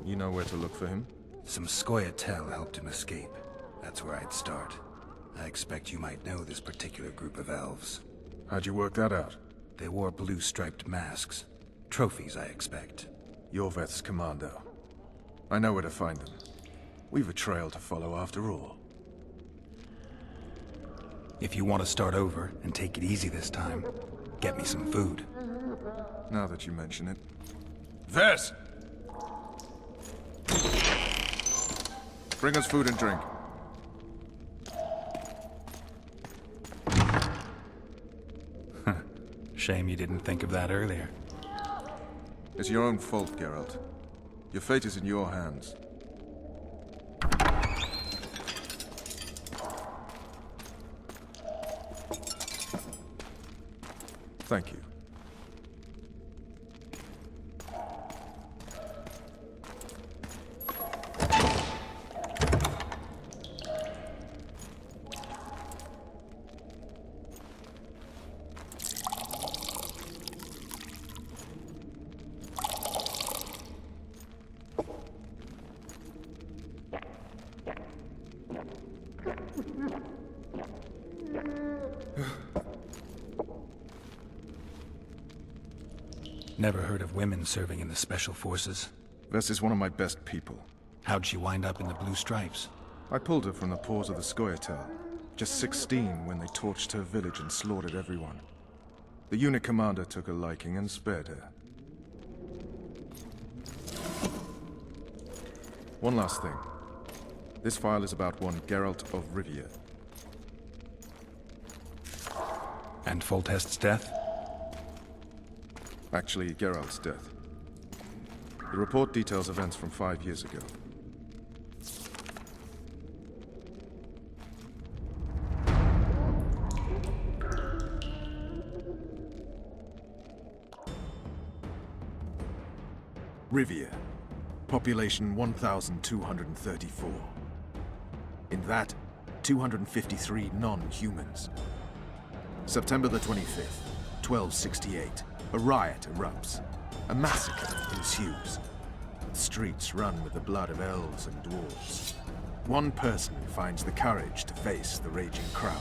You know where to look for him? Some Scoia'tael helped him escape. That's where I'd start. I expect you might know this particular group of elves. How'd you work that out? They wore blue-striped masks. Trophies, I expect. Yorveth's commando. I know where to find them. We've a trail to follow after all. If you want to start over and take it easy this time, get me some food. Now that you mention it. Vess! Bring us food and drink. Shame you didn't think of that earlier. It's your own fault, Geralt. Your fate is in your hands. Thank you. Never heard of women serving in the Special Forces. Vess is one of my best people. How'd she wind up in the Blue Stripes? I pulled her from the paws of the Scoia'tael. Just 16 when they torched her village and slaughtered everyone. The unit commander took a liking and spared her. One last thing. This file is about one Geralt of Rivia. And Foltest's death? Actually, Geralt's death. The report details events from 5 years ago. Rivia. Population 1,234. In that, 253 non-humans. September the 25th, 1268. A riot erupts. A massacre ensues. The streets run with the blood of elves and dwarves. One person finds the courage to face the raging crowd.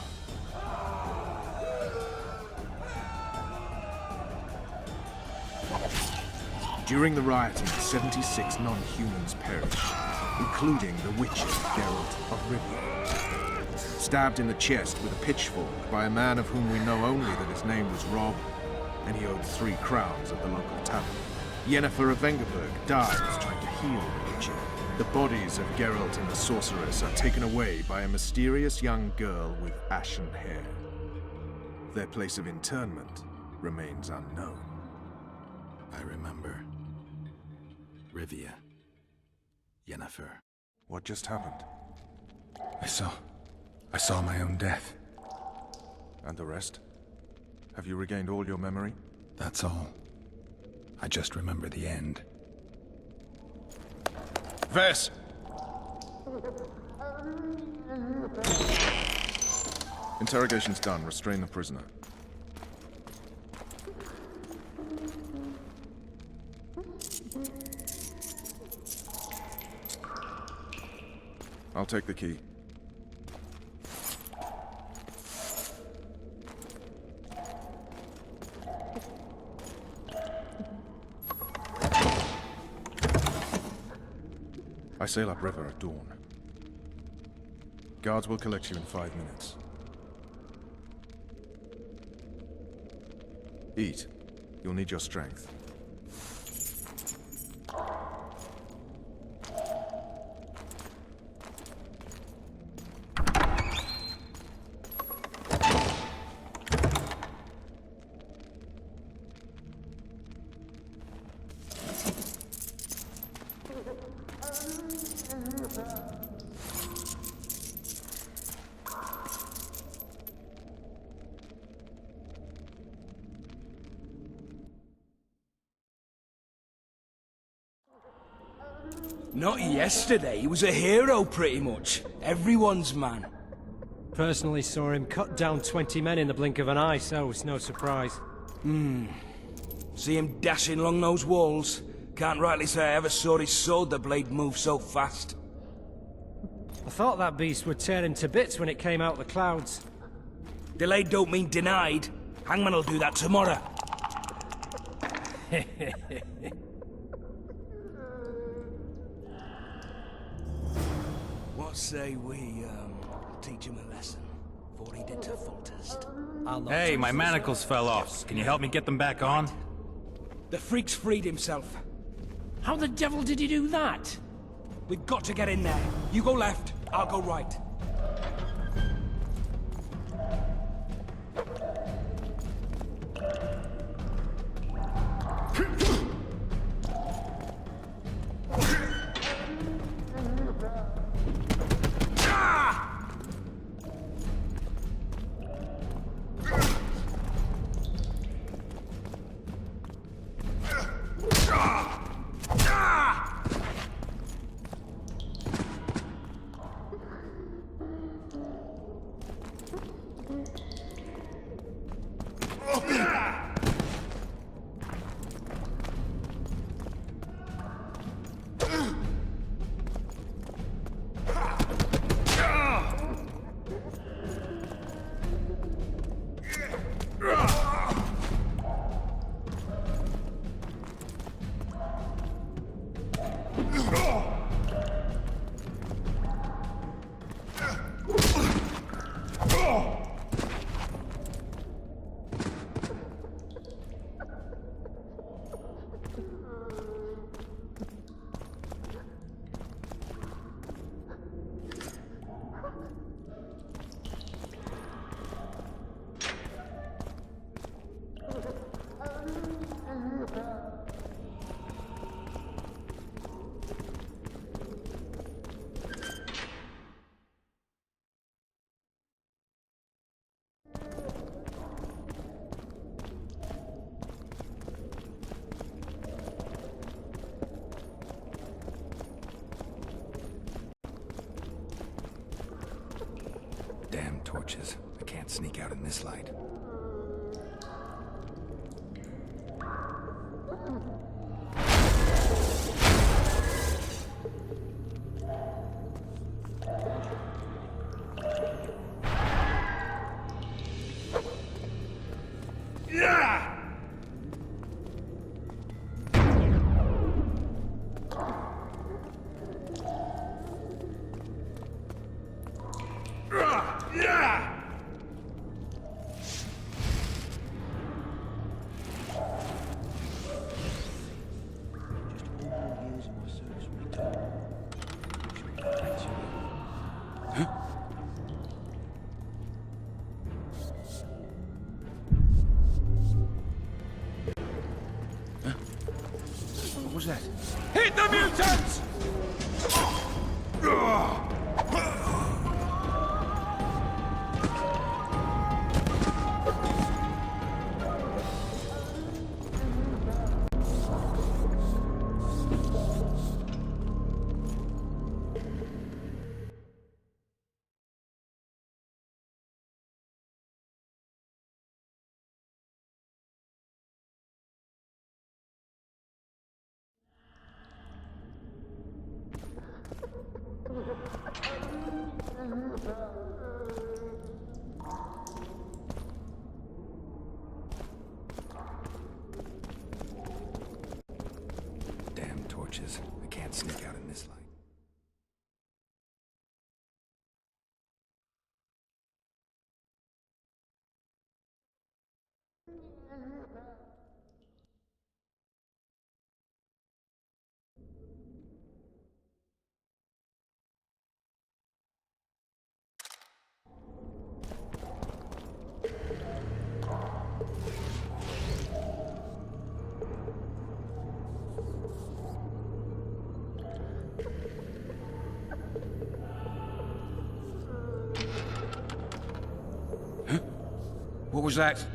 During the rioting, 76 non-humans perish, including the Witcher Geralt of Rivia. Stabbed in the chest with a pitchfork by a man of whom we know only that his name was Rob, and he owed 3 crowns at the local tavern. Yennefer of Vengerberg dies trying to heal the Witcher. The bodies of Geralt and the sorceress are taken away by a mysterious young girl with ashen hair. Their place of interment remains unknown. I remember. Rivia. Yennefer. What just happened? I saw my own death. And the rest? Have you regained all your memory? That's all. I just remember the end. Vess! Interrogation's done. Restrain the prisoner. I'll take the key. I sail upriver at dawn. Guards will collect you in 5 minutes. Eat. You'll need your strength. Not yesterday, he was a hero pretty much. Everyone's man. Personally saw him cut down 20 men in the blink of an eye, so it's no surprise. See him dashing along those walls? Can't rightly say I ever saw his sword the blade move so fast. I thought that beast would tear him to bits when it came out the clouds. Delayed don't mean denied. Hangman will do that tomorrow. What say we, teach him a lesson? For he did to Foltest. Hey, my manacles fell off. Can you help me get them back on? The freak's freed himself. How the devil did he do that? We've got to get in there. You go left, I'll go right. Damn torches. I can't sneak out in this light. What was that? Hit the mutants! Damn torches. I can't sneak out in this light. What was that?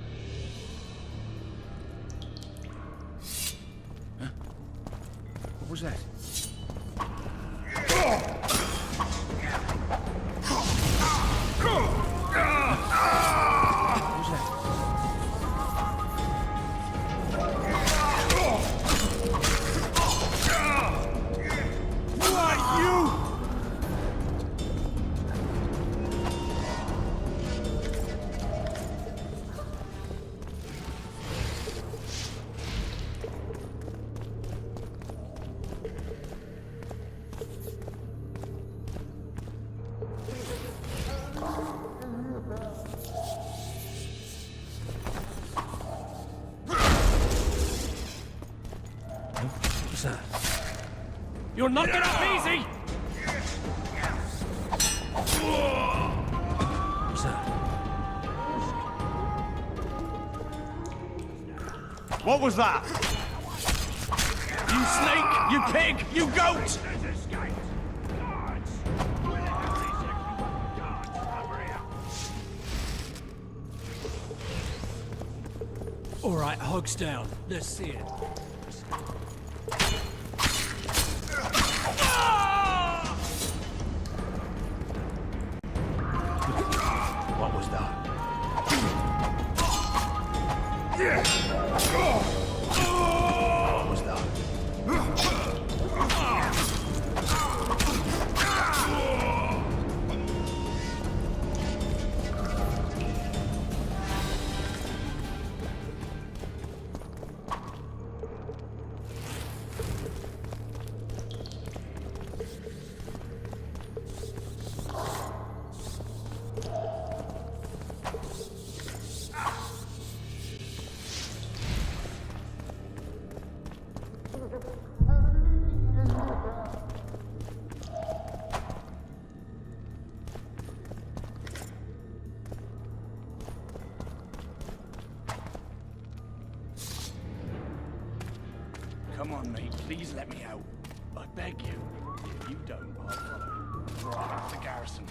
Huh? What was that? You're not get off easy! What was that? You snake! You pig! You goat! All right, hogs down. Let's see it. What was that? What was that? Come on, mate. Please let me out. I beg you. If you don't, I'll follow. Or I'll have the garrison.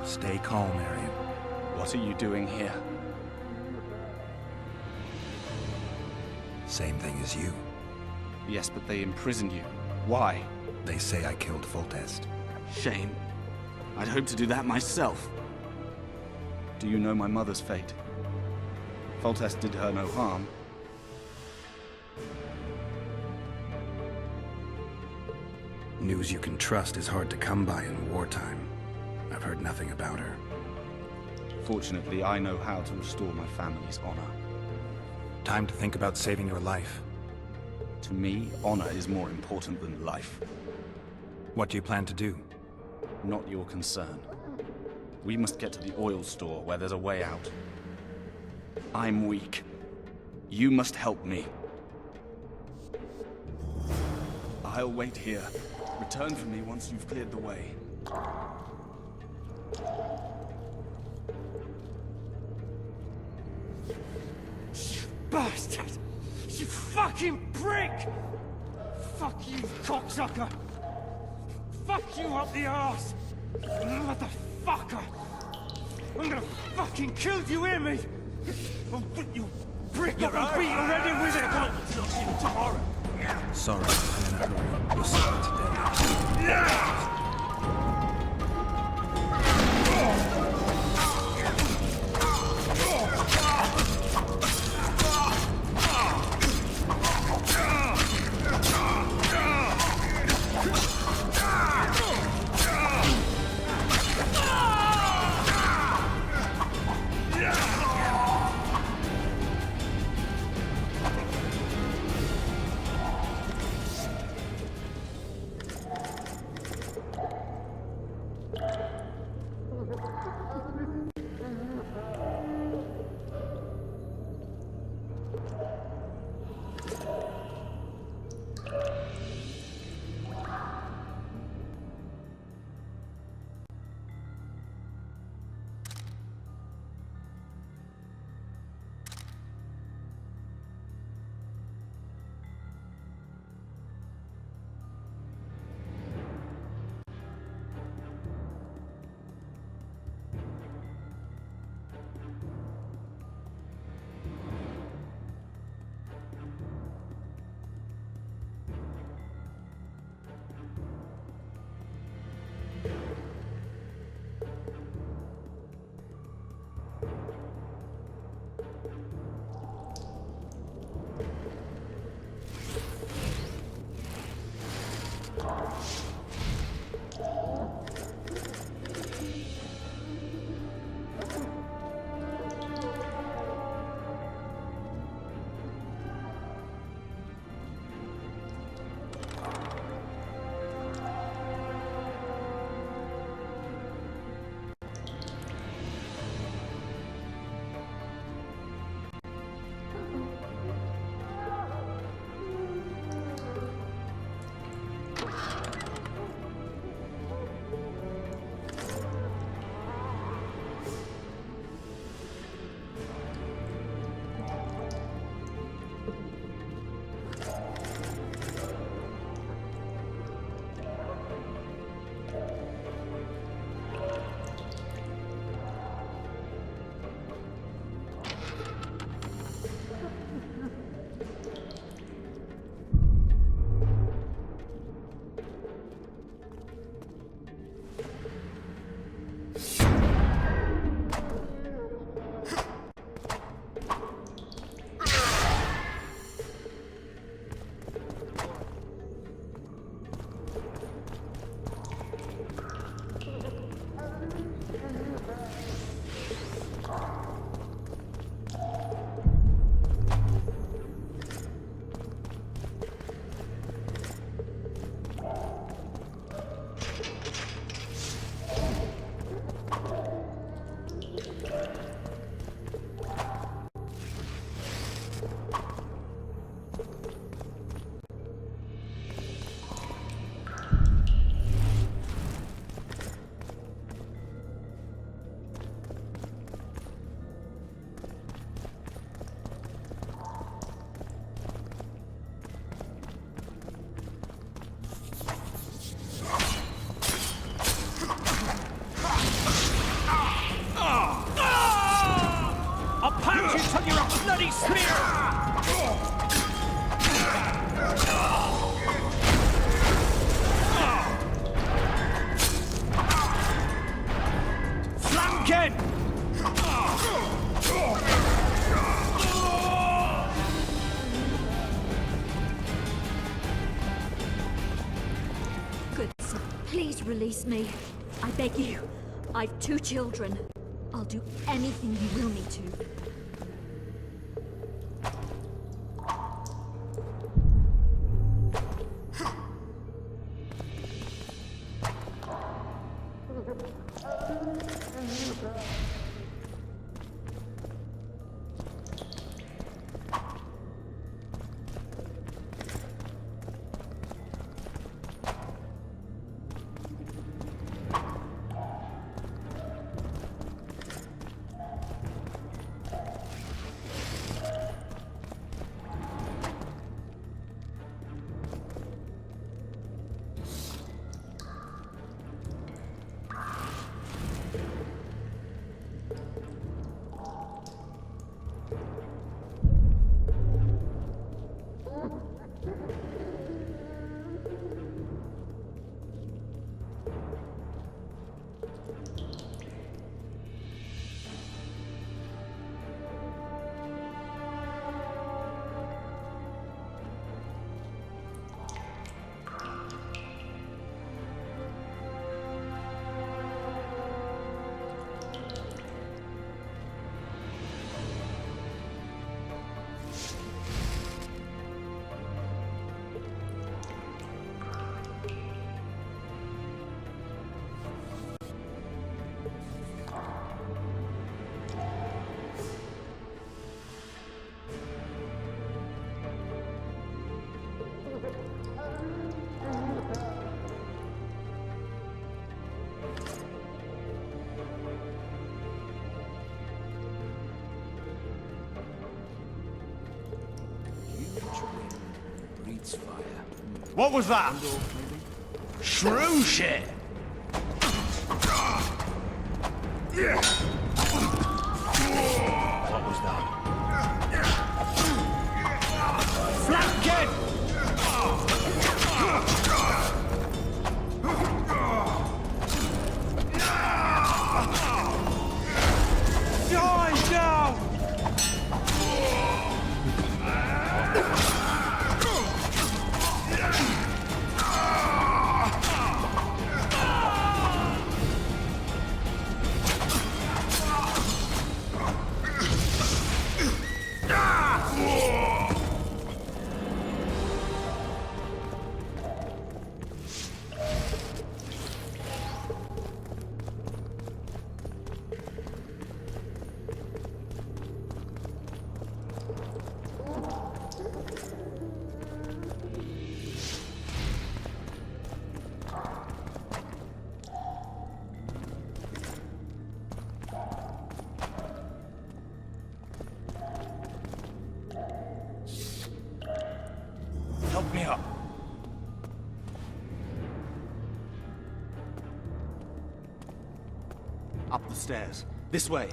Stay calm, Arian. What are you doing here? Same thing as you. Yes, but they imprisoned you. Why? They say I killed Foltest. Shame. I'd hoped to do that myself. Do you know my mother's fate? Foltest did her no harm. News you can trust is hard to come by in wartime. I've heard nothing about her. Fortunately, I know how to restore my family's honor. Time to think about saving your life. To me, honor is more important than life. What do you plan to do? Not your concern. We must get to the oil store where there's a way out. I'm weak. You must help me. I'll wait here. Return for me once you've cleared the way. Bastard! You fucking prick! Fuck you, cocksucker! Fuck you up the arse! Motherfucker! I'm gonna fucking kill you, hear me? You prick up and beat already with it! Not in tomorrow! Sorry, I'm in a hurry. You'll see it today. Please release me. I beg you. I've 2 children. I'll do anything you will me to. Breathes fire. What was that? Shrew shit! What was that? Flank it! Die now! Help me up. Up the stairs. This way.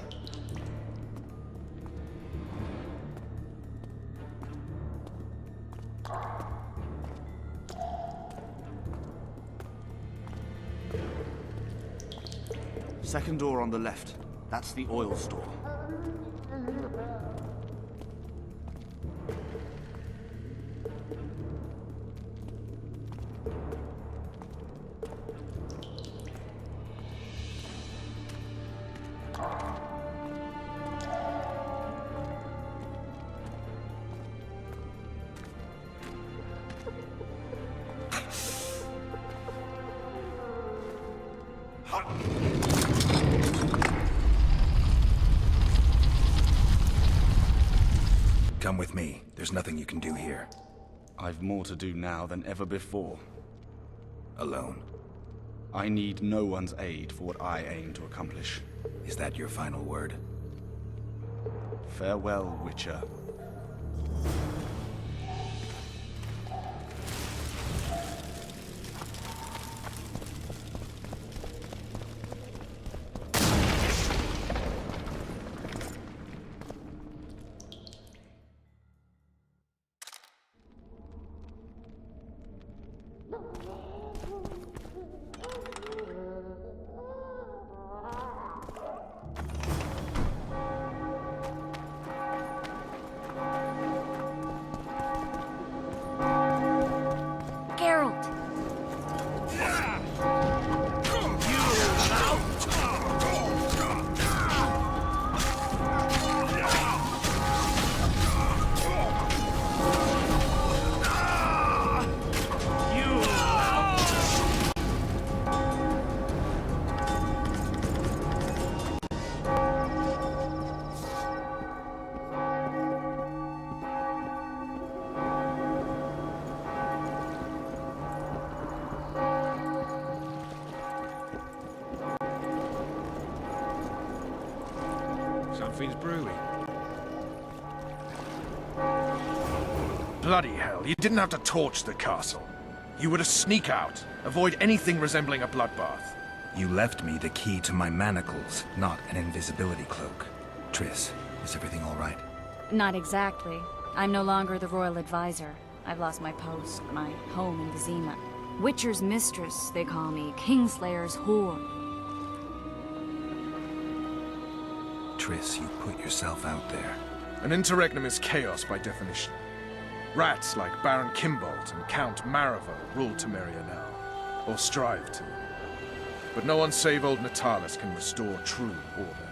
Second door on the left. That's the oil store. Come with me. There's nothing you can do here. I've more to do now than ever before. Alone. I need no one's aid for what I aim to accomplish. Is that your final word? Farewell, Witcher. Something's brewing. Bloody hell, you didn't have to torch the castle. You were to sneak out, avoid anything resembling a bloodbath. You left me the key to my manacles, not an invisibility cloak. Triss, is everything all right? Not exactly. I'm no longer the royal advisor. I've lost my post, my home in Vizima. Witcher's mistress, they call me. Kingslayer's whore. Triss, you put yourself out there. An interregnum is chaos by definition. Rats like Baron Kimbold and Count Marival rule Temeria now, or strive to. But no one save old Natalis can restore true order.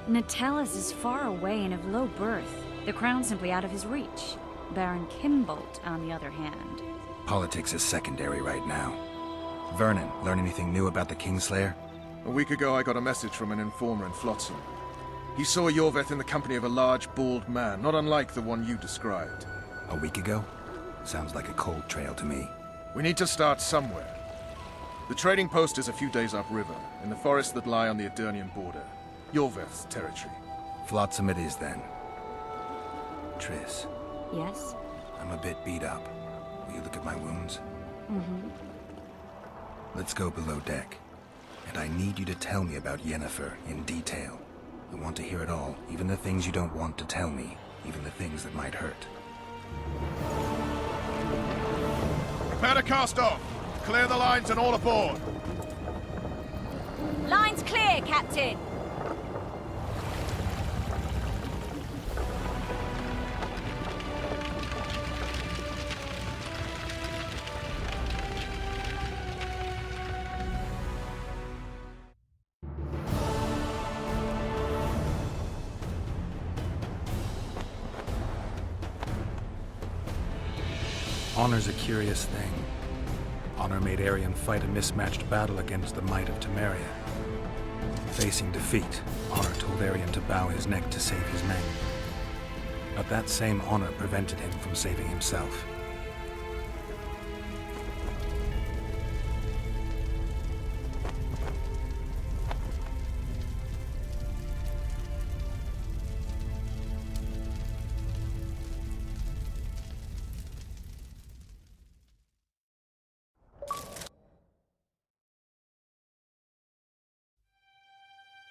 Natalis is far away and of low birth. The crown's simply out of his reach. Baron Kimbold, on the other hand. Politics is secondary right now. Vernon, learn anything new about the Kingslayer? A week ago I got a message from an informer in Flotsam. He saw Yorveth in the company of a large, bald man, not unlike the one you described. A week ago? Sounds like a cold trail to me. We need to start somewhere. The trading post is a few days upriver, in the forests that lie on the Edirnian border. Yorveth's territory. Flotsam it is, then. Triss. Yes? I'm a bit beat up. Will you look at my wounds? Mm-hmm. Let's go below deck. And I need you to tell me about Yennefer in detail. I want to hear it all, even the things you don't want to tell me, even the things that might hurt. Prepare to cast off! Clear the lines and all aboard! Line's clear, Captain! Honor's a curious thing. Honor made Arion fight a mismatched battle against the might of Temeria. Facing defeat, Honor told Arion to bow his neck to save his men. But that same honor prevented him from saving himself.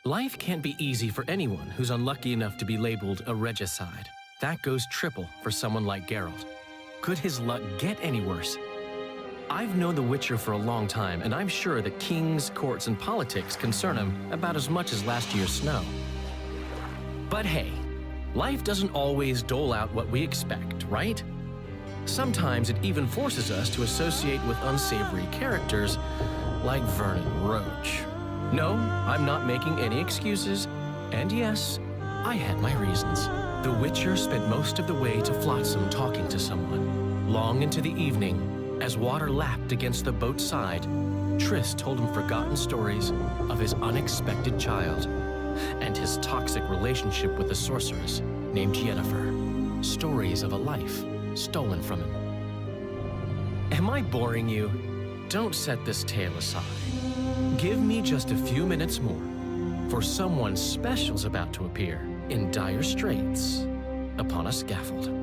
Life can't be easy for anyone who's unlucky enough to be labeled a regicide. That goes triple for someone like Geralt. Could his luck get any worse? I've known the Witcher for a long time, and I'm sure that kings, courts, and politics concern him about as much as last year's snow. But hey, life doesn't always dole out what we expect, right? Sometimes it even forces us to associate with unsavory characters like Vernon Roach. No, I'm not making any excuses, and yes, I had my reasons. The Witcher spent most of the way to Flotsam talking to someone. Long into the evening, as water lapped against the boat's side, Triss told him forgotten stories of his unexpected child and his toxic relationship with a sorceress named Yennefer. Stories of a life stolen from him. Am I boring you? Don't set this tale aside. Give me just a few minutes more, for someone special's about to appear in dire straits upon a scaffold.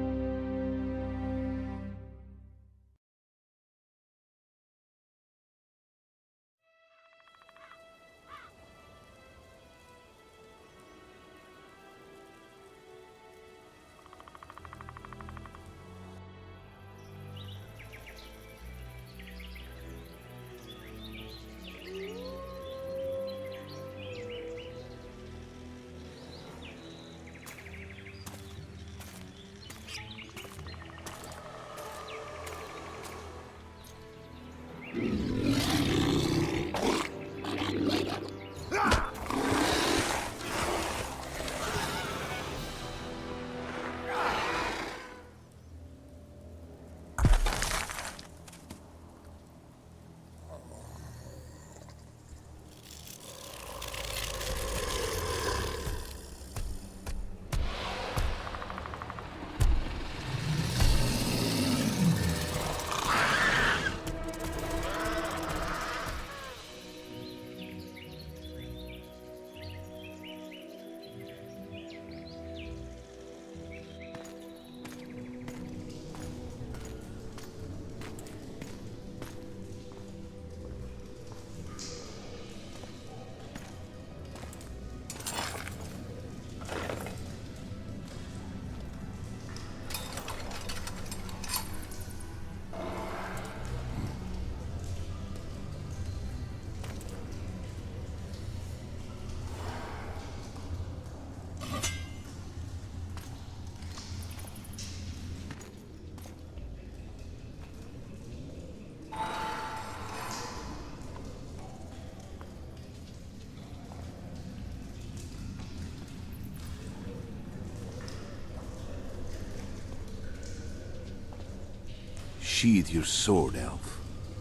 Sheathe your sword, elf.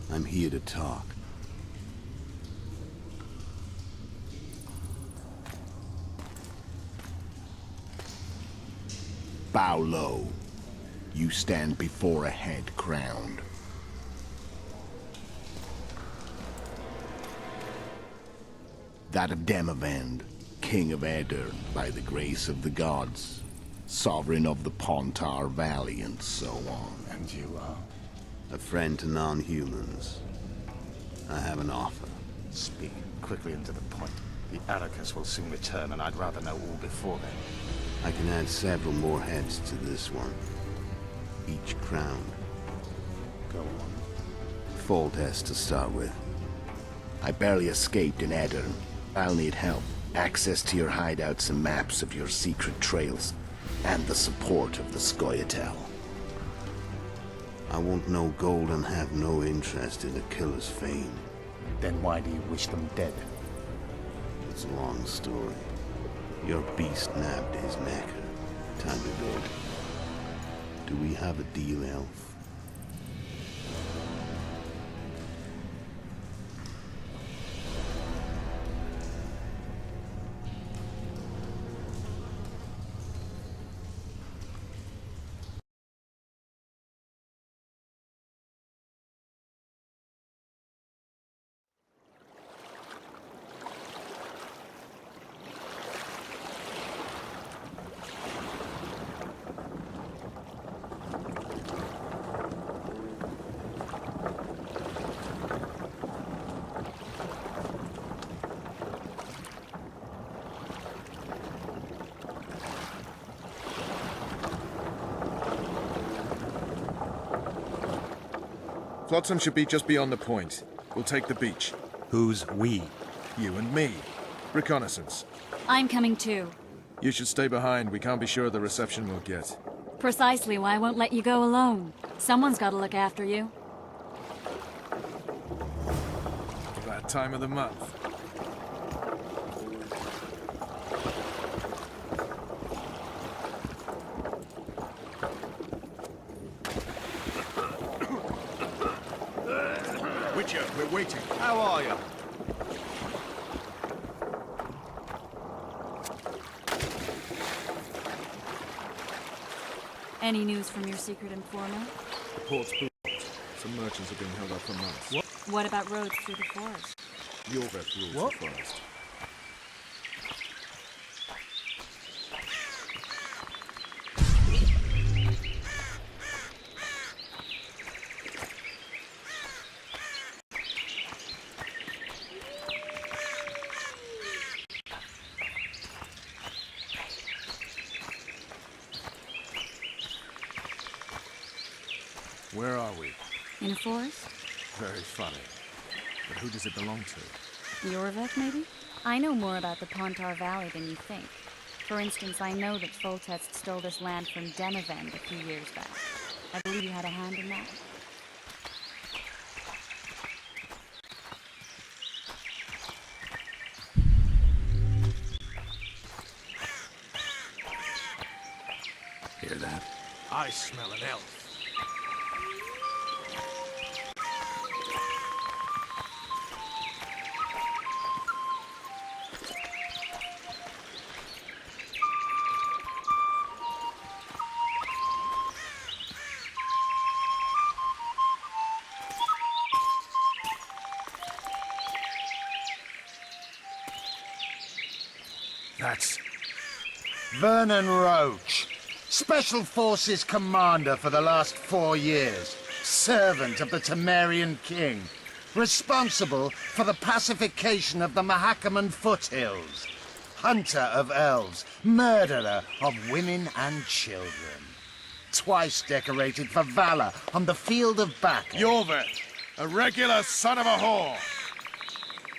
I'm here to talk. Bow low. You stand before a head crowned. That of Demavend, King of Edirn, by the grace of the gods, sovereign of the Pontar Valley, and so on. And you are? A friend to non-humans. I have an offer. Speak quickly and to the point. The Arrakis will soon return, and I'd rather know all before then. I can add several more heads to this one. Each crowned. Go on. Foltest to start with. I barely escaped in Edirn. I'll need help. Access to your hideouts and maps of your secret trails. And the support of the Scoia'tael. I want no gold and have no interest in the killer's fame. Then why do you wish them dead? It's a long story. Your beast nabbed his neck. Time to go. Do we have a deal, elf? Flotsam should be just beyond the point. We'll take the beach. Who's we? You and me. Reconnaissance. I'm coming too. You should stay behind. We can't be sure of the reception we'll get. Precisely why I won't let you go alone. Someone's got to look after you. That time of the month. Witcher, we're waiting. How are you? Any news from your secret informant? The port's blocked. Some merchants are being held up for months. What about roads through the forest? Yorveth rules the forest. Where are we? In a forest? Very funny. But who does it belong to? Yorveth, maybe? I know more about the Pontar Valley than you think. For instance, I know that Foltest stole this land from Demavend a few years back. I believe you had a hand in that. Hear that? I smell an elf. That's... Vernon Roach, Special Forces Commander for the last 4 years, servant of the Temerian King, responsible for the pacification of the Mahakaman foothills, hunter of elves, murderer of women and children. Twice decorated for valor on the field of battle. Yorveth, a regular son of a whore.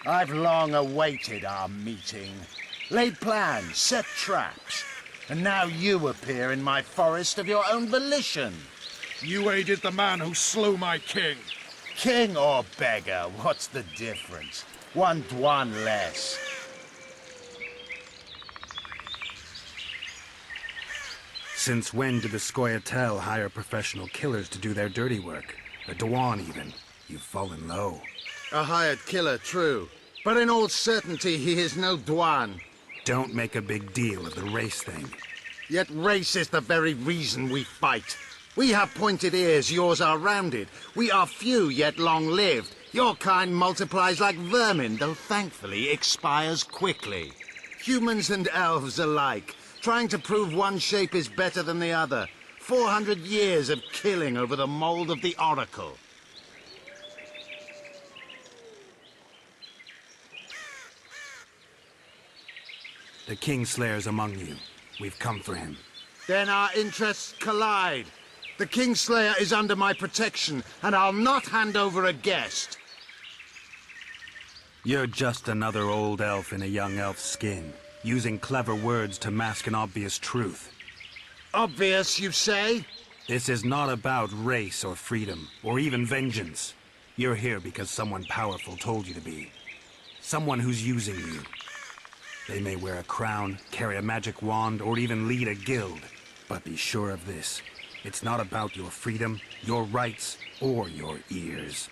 I've long awaited our meeting. Laid plans, set traps, and now you appear in my forest of your own volition. You aided the man who slew my king. King or beggar, what's the difference? One Dwan less. Since when did the Scoia'tael hire professional killers to do their dirty work? A Dwan, even. You've fallen low. A hired killer, true. But in all certainty, he is no Dwan. Don't make a big deal of the race thing. Yet race is the very reason we fight. We have pointed ears, yours are rounded. We are few, yet long-lived. Your kind multiplies like vermin, though thankfully expires quickly. Humans and elves alike, trying to prove one shape is better than the other. 400 years of killing over the mold of the Oracle. The Kingslayer's among you. We've come for him. Then our interests collide. The Kingslayer is under my protection, and I'll not hand over a guest. You're just another old elf in a young elf's skin, using clever words to mask an obvious truth. Obvious, you say? This is not about race or freedom, or even vengeance. You're here because someone powerful told you to be. Someone who's using you. They may wear a crown, carry a magic wand, or even lead a guild. But be sure of this. It's not about your freedom, your rights, or your ears.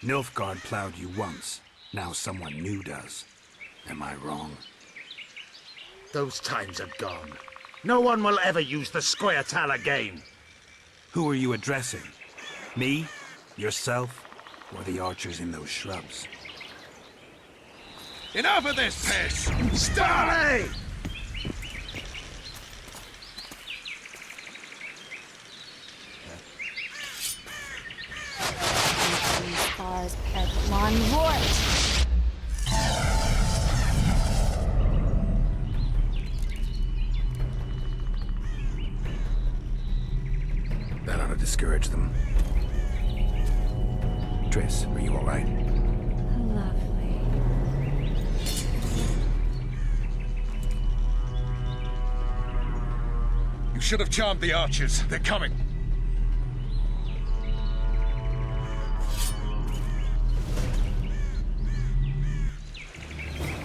Nilfgaard plowed you once. Now someone new does. Am I wrong? Those times are gone. No one will ever use the square tile again. Who are you addressing? Me? Yourself? Or the archers in those shrubs? Enough of this piss! Stop! Stars Pegmon Voight! That ought to discourage them. Triss, are you all right? Lovely. You should have charmed the archers. They're coming.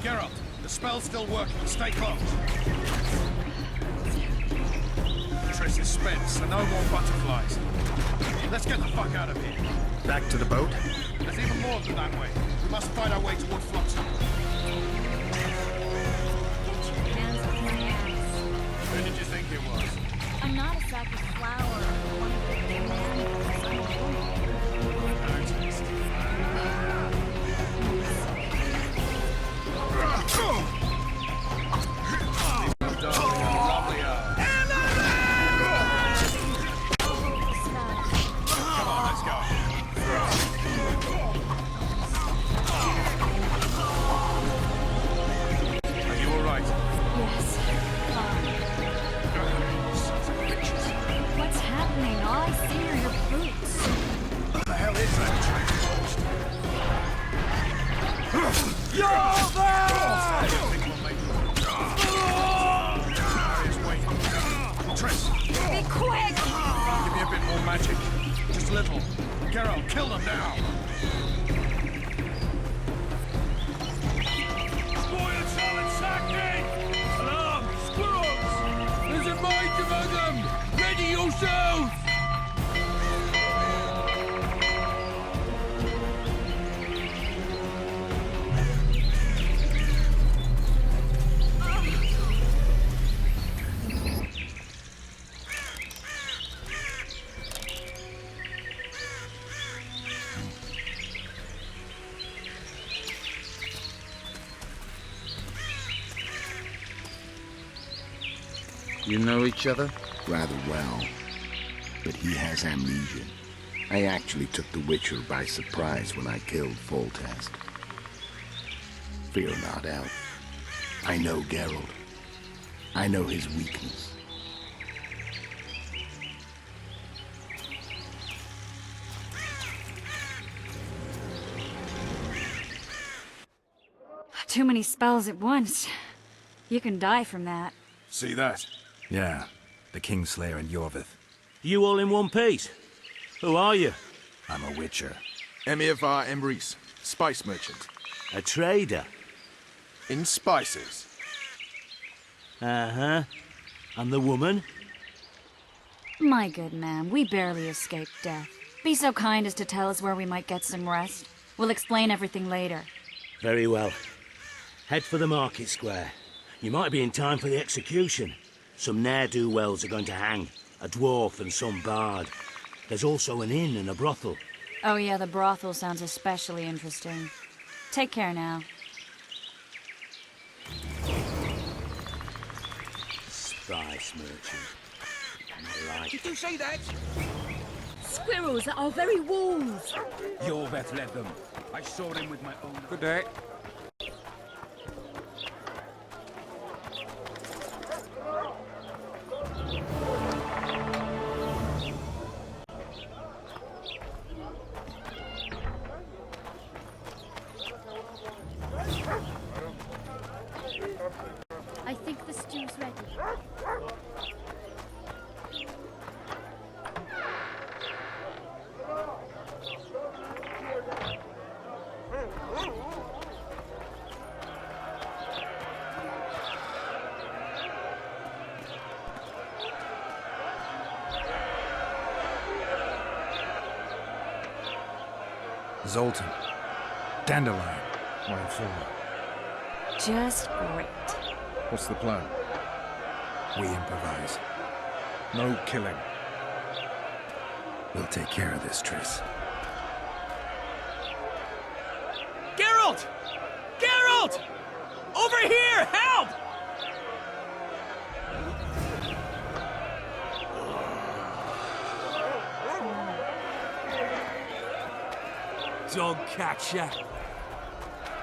Geralt, the spell's still working. Stay close. Triss is spent, so no more butterflies. Let's get the fuck out of here. Back to the boat? There's even more than that way. We must find our way toward Flotsam. Who did you think it was? I'm not a sack of flour or one of the commandos. I'm a woman. Artist. What's happening? All I see are your boots. What the hell is that Triss! Be quick! Give me a bit more magic. Just a little. Geralt, kill them now! Spoil solid sacking! Alarm! Squirrels! There's a mine among them! Ready yourselves! You know each other? Rather well. But he has amnesia. I actually took the Witcher by surprise when I killed Foltest. Fear not, Elf. I know Geralt. I know his weakness. Too many spells at once. You can die from that. See that? Yeah, the Kingslayer and Yorvith. You all in one piece? Who are you? I'm a Witcher. Emir var Emrys, spice merchant. A trader? In spices. Uh-huh. And the woman? My good man, we barely escaped death. Be so kind as to tell us where we might get some rest. We'll explain everything later. Very well. Head for the market square. You might be in time for the execution. Some ne'er-do-wells are going to hang. A dwarf and some bard. There's also an inn and a brothel. Oh yeah, the brothel sounds especially interesting. Take care now. Spice merchant. Not like. Did you say that? Squirrels at our very walls. Yorveth led them. I saw him with my own... Good day. I think the stew's ready. Zoltan. Dandelion. My informer. Just great. What's the plan? We improvise. No killing. We'll take care of this, Triss. Geralt! Geralt! Over here! Help! Dog catcher.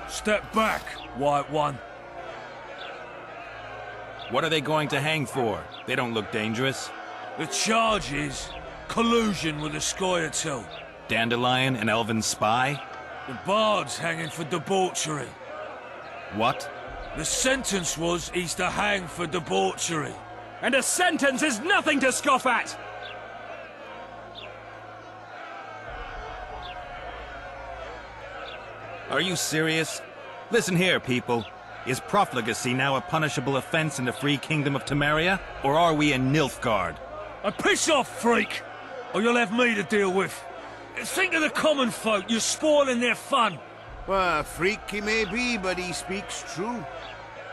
Step back, White One. What are they going to hang for? They don't look dangerous. The charge is collusion with the Scoia'tael. Dandelion, an elven spy? The bard's hanging for debauchery. What? The sentence was he's to hang for debauchery. And a sentence is nothing to scoff at! Are you serious? Listen here, people. Is profligacy now a punishable offense in the free kingdom of Temeria? Or are we in Nilfgaard? Piss off, freak! Or you'll have me to deal with. Think of the common folk, you're spoiling their fun. Well, a freak he may be, but he speaks true.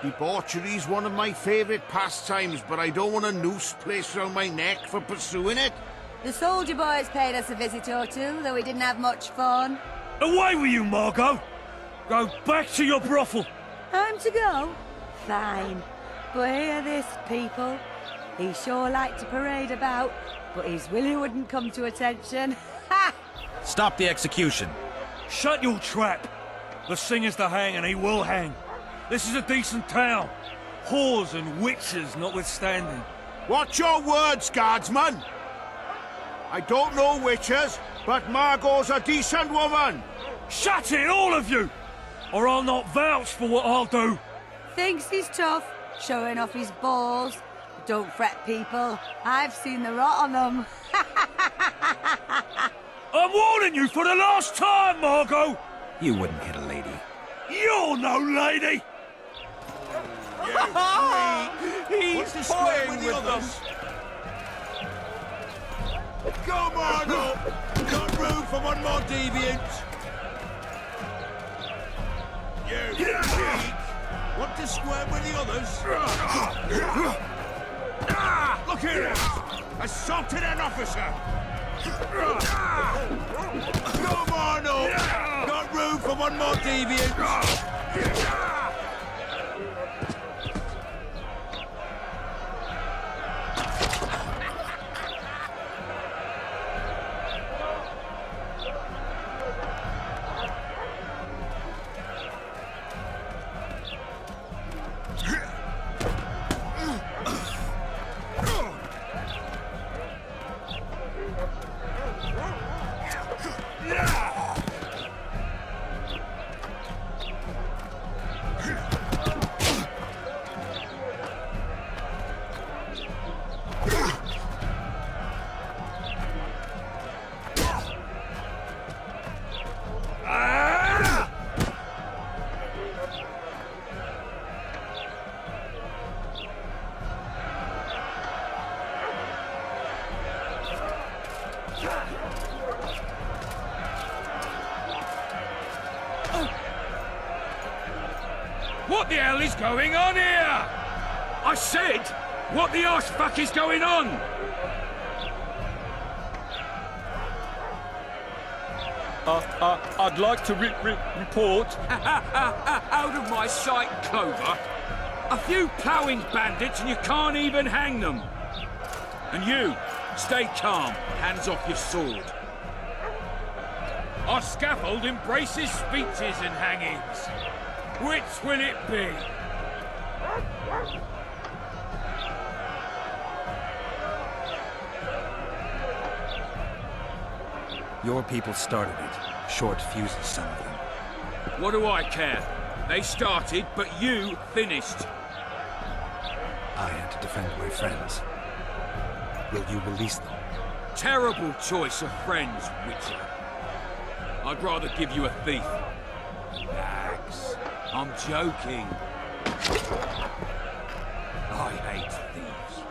Debauchery's one of my favourite pastimes, but I don't want a noose placed around my neck for pursuing it. The soldier boys paid us a visit or two, though we didn't have much fun. Away with you, Margot! Go back to your brothel! Time to go? Fine. But hear this, people. He sure liked to parade about, but his Willie wouldn't come to attention. Ha! Stop the execution. Shut your trap! The singer's to hang, and he will hang. This is a decent town. Whores and witches notwithstanding. Watch your words, guardsman! I don't know witches, but Margot's a decent woman! Shut it, all of you! Or I'll not vouch for what I'll do. Thinks he's tough, showing off his balls. Don't fret, people. I've seen the rot on them. I'm warning you for the last time, Margot! You wouldn't hit a lady. You're no lady! He's toying with them! Come on up! Got room for one more deviant! You freak! Want to squirm with the others? Look here! Assaulted an officer! Come on up! Got room for one more deviant! What the hell is going on here? I said, what the arse fuck is going on? I'd like to report. Out of my sight, Clover. A few ploughing bandits and you can't even hang them. And you, stay calm, hands off your sword. Our scaffold embraces speeches and hangings. Which will it be? Your people started it. Short fuses, some of them. What do I care? They started, but you finished. I had to defend my friends. Will you release them? Terrible choice of friends, Witcher. I'd rather give you a thief. Relax. I'm joking. I hate thieves.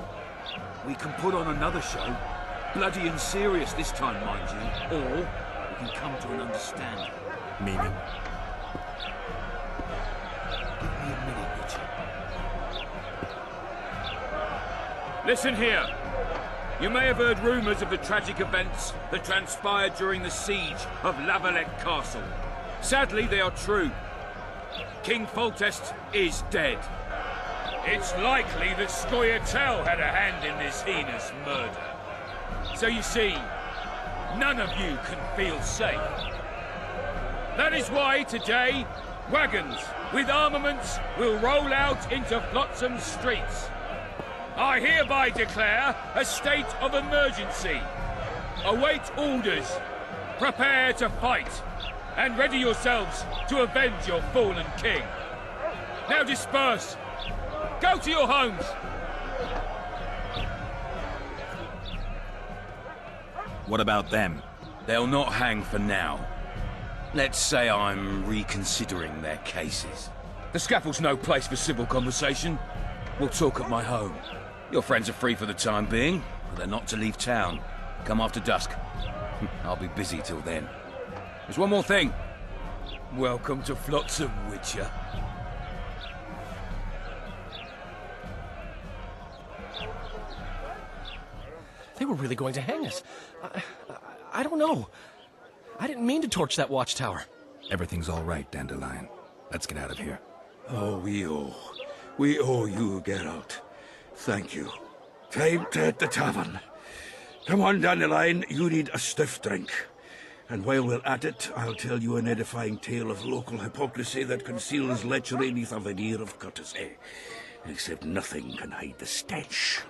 We can put on another show. Bloody and serious this time, mind you. Or we can come to an understanding. Meaning? Give me a minute, Witcher. Listen here. You may have heard rumors of the tragic events that transpired during the siege of La Valette Castle. Sadly, they are true. King Foltest is dead. It's likely that Scoia'tael had a hand in this heinous murder. So you see, none of you can feel safe. That is why today, wagons with armaments will roll out into Flotsam streets. I hereby declare a state of emergency. Await orders. Prepare to fight. And ready yourselves to avenge your fallen king. Now disperse. Go to your homes. What about them? They'll not hang for now. Let's say I'm reconsidering their cases. The scaffold's no place for civil conversation. We'll talk at my home. Your friends are free for the time being, but they're not to leave town. Come after dusk. I'll be busy till then. There's one more thing. Welcome to Flotsam, Witcher. They were really going to hang us. I don't know. I didn't mean to torch that watchtower. Everything's all right, Dandelion. Let's get out of here. Oh, we owe you, Geralt. Thank you. Time to hit the tavern. Come on, Dandelion, you need a stiff drink. And while we're at it, I'll tell you an edifying tale of local hypocrisy that conceals lechery neath a veneer of courtesy. Except nothing can hide the stench.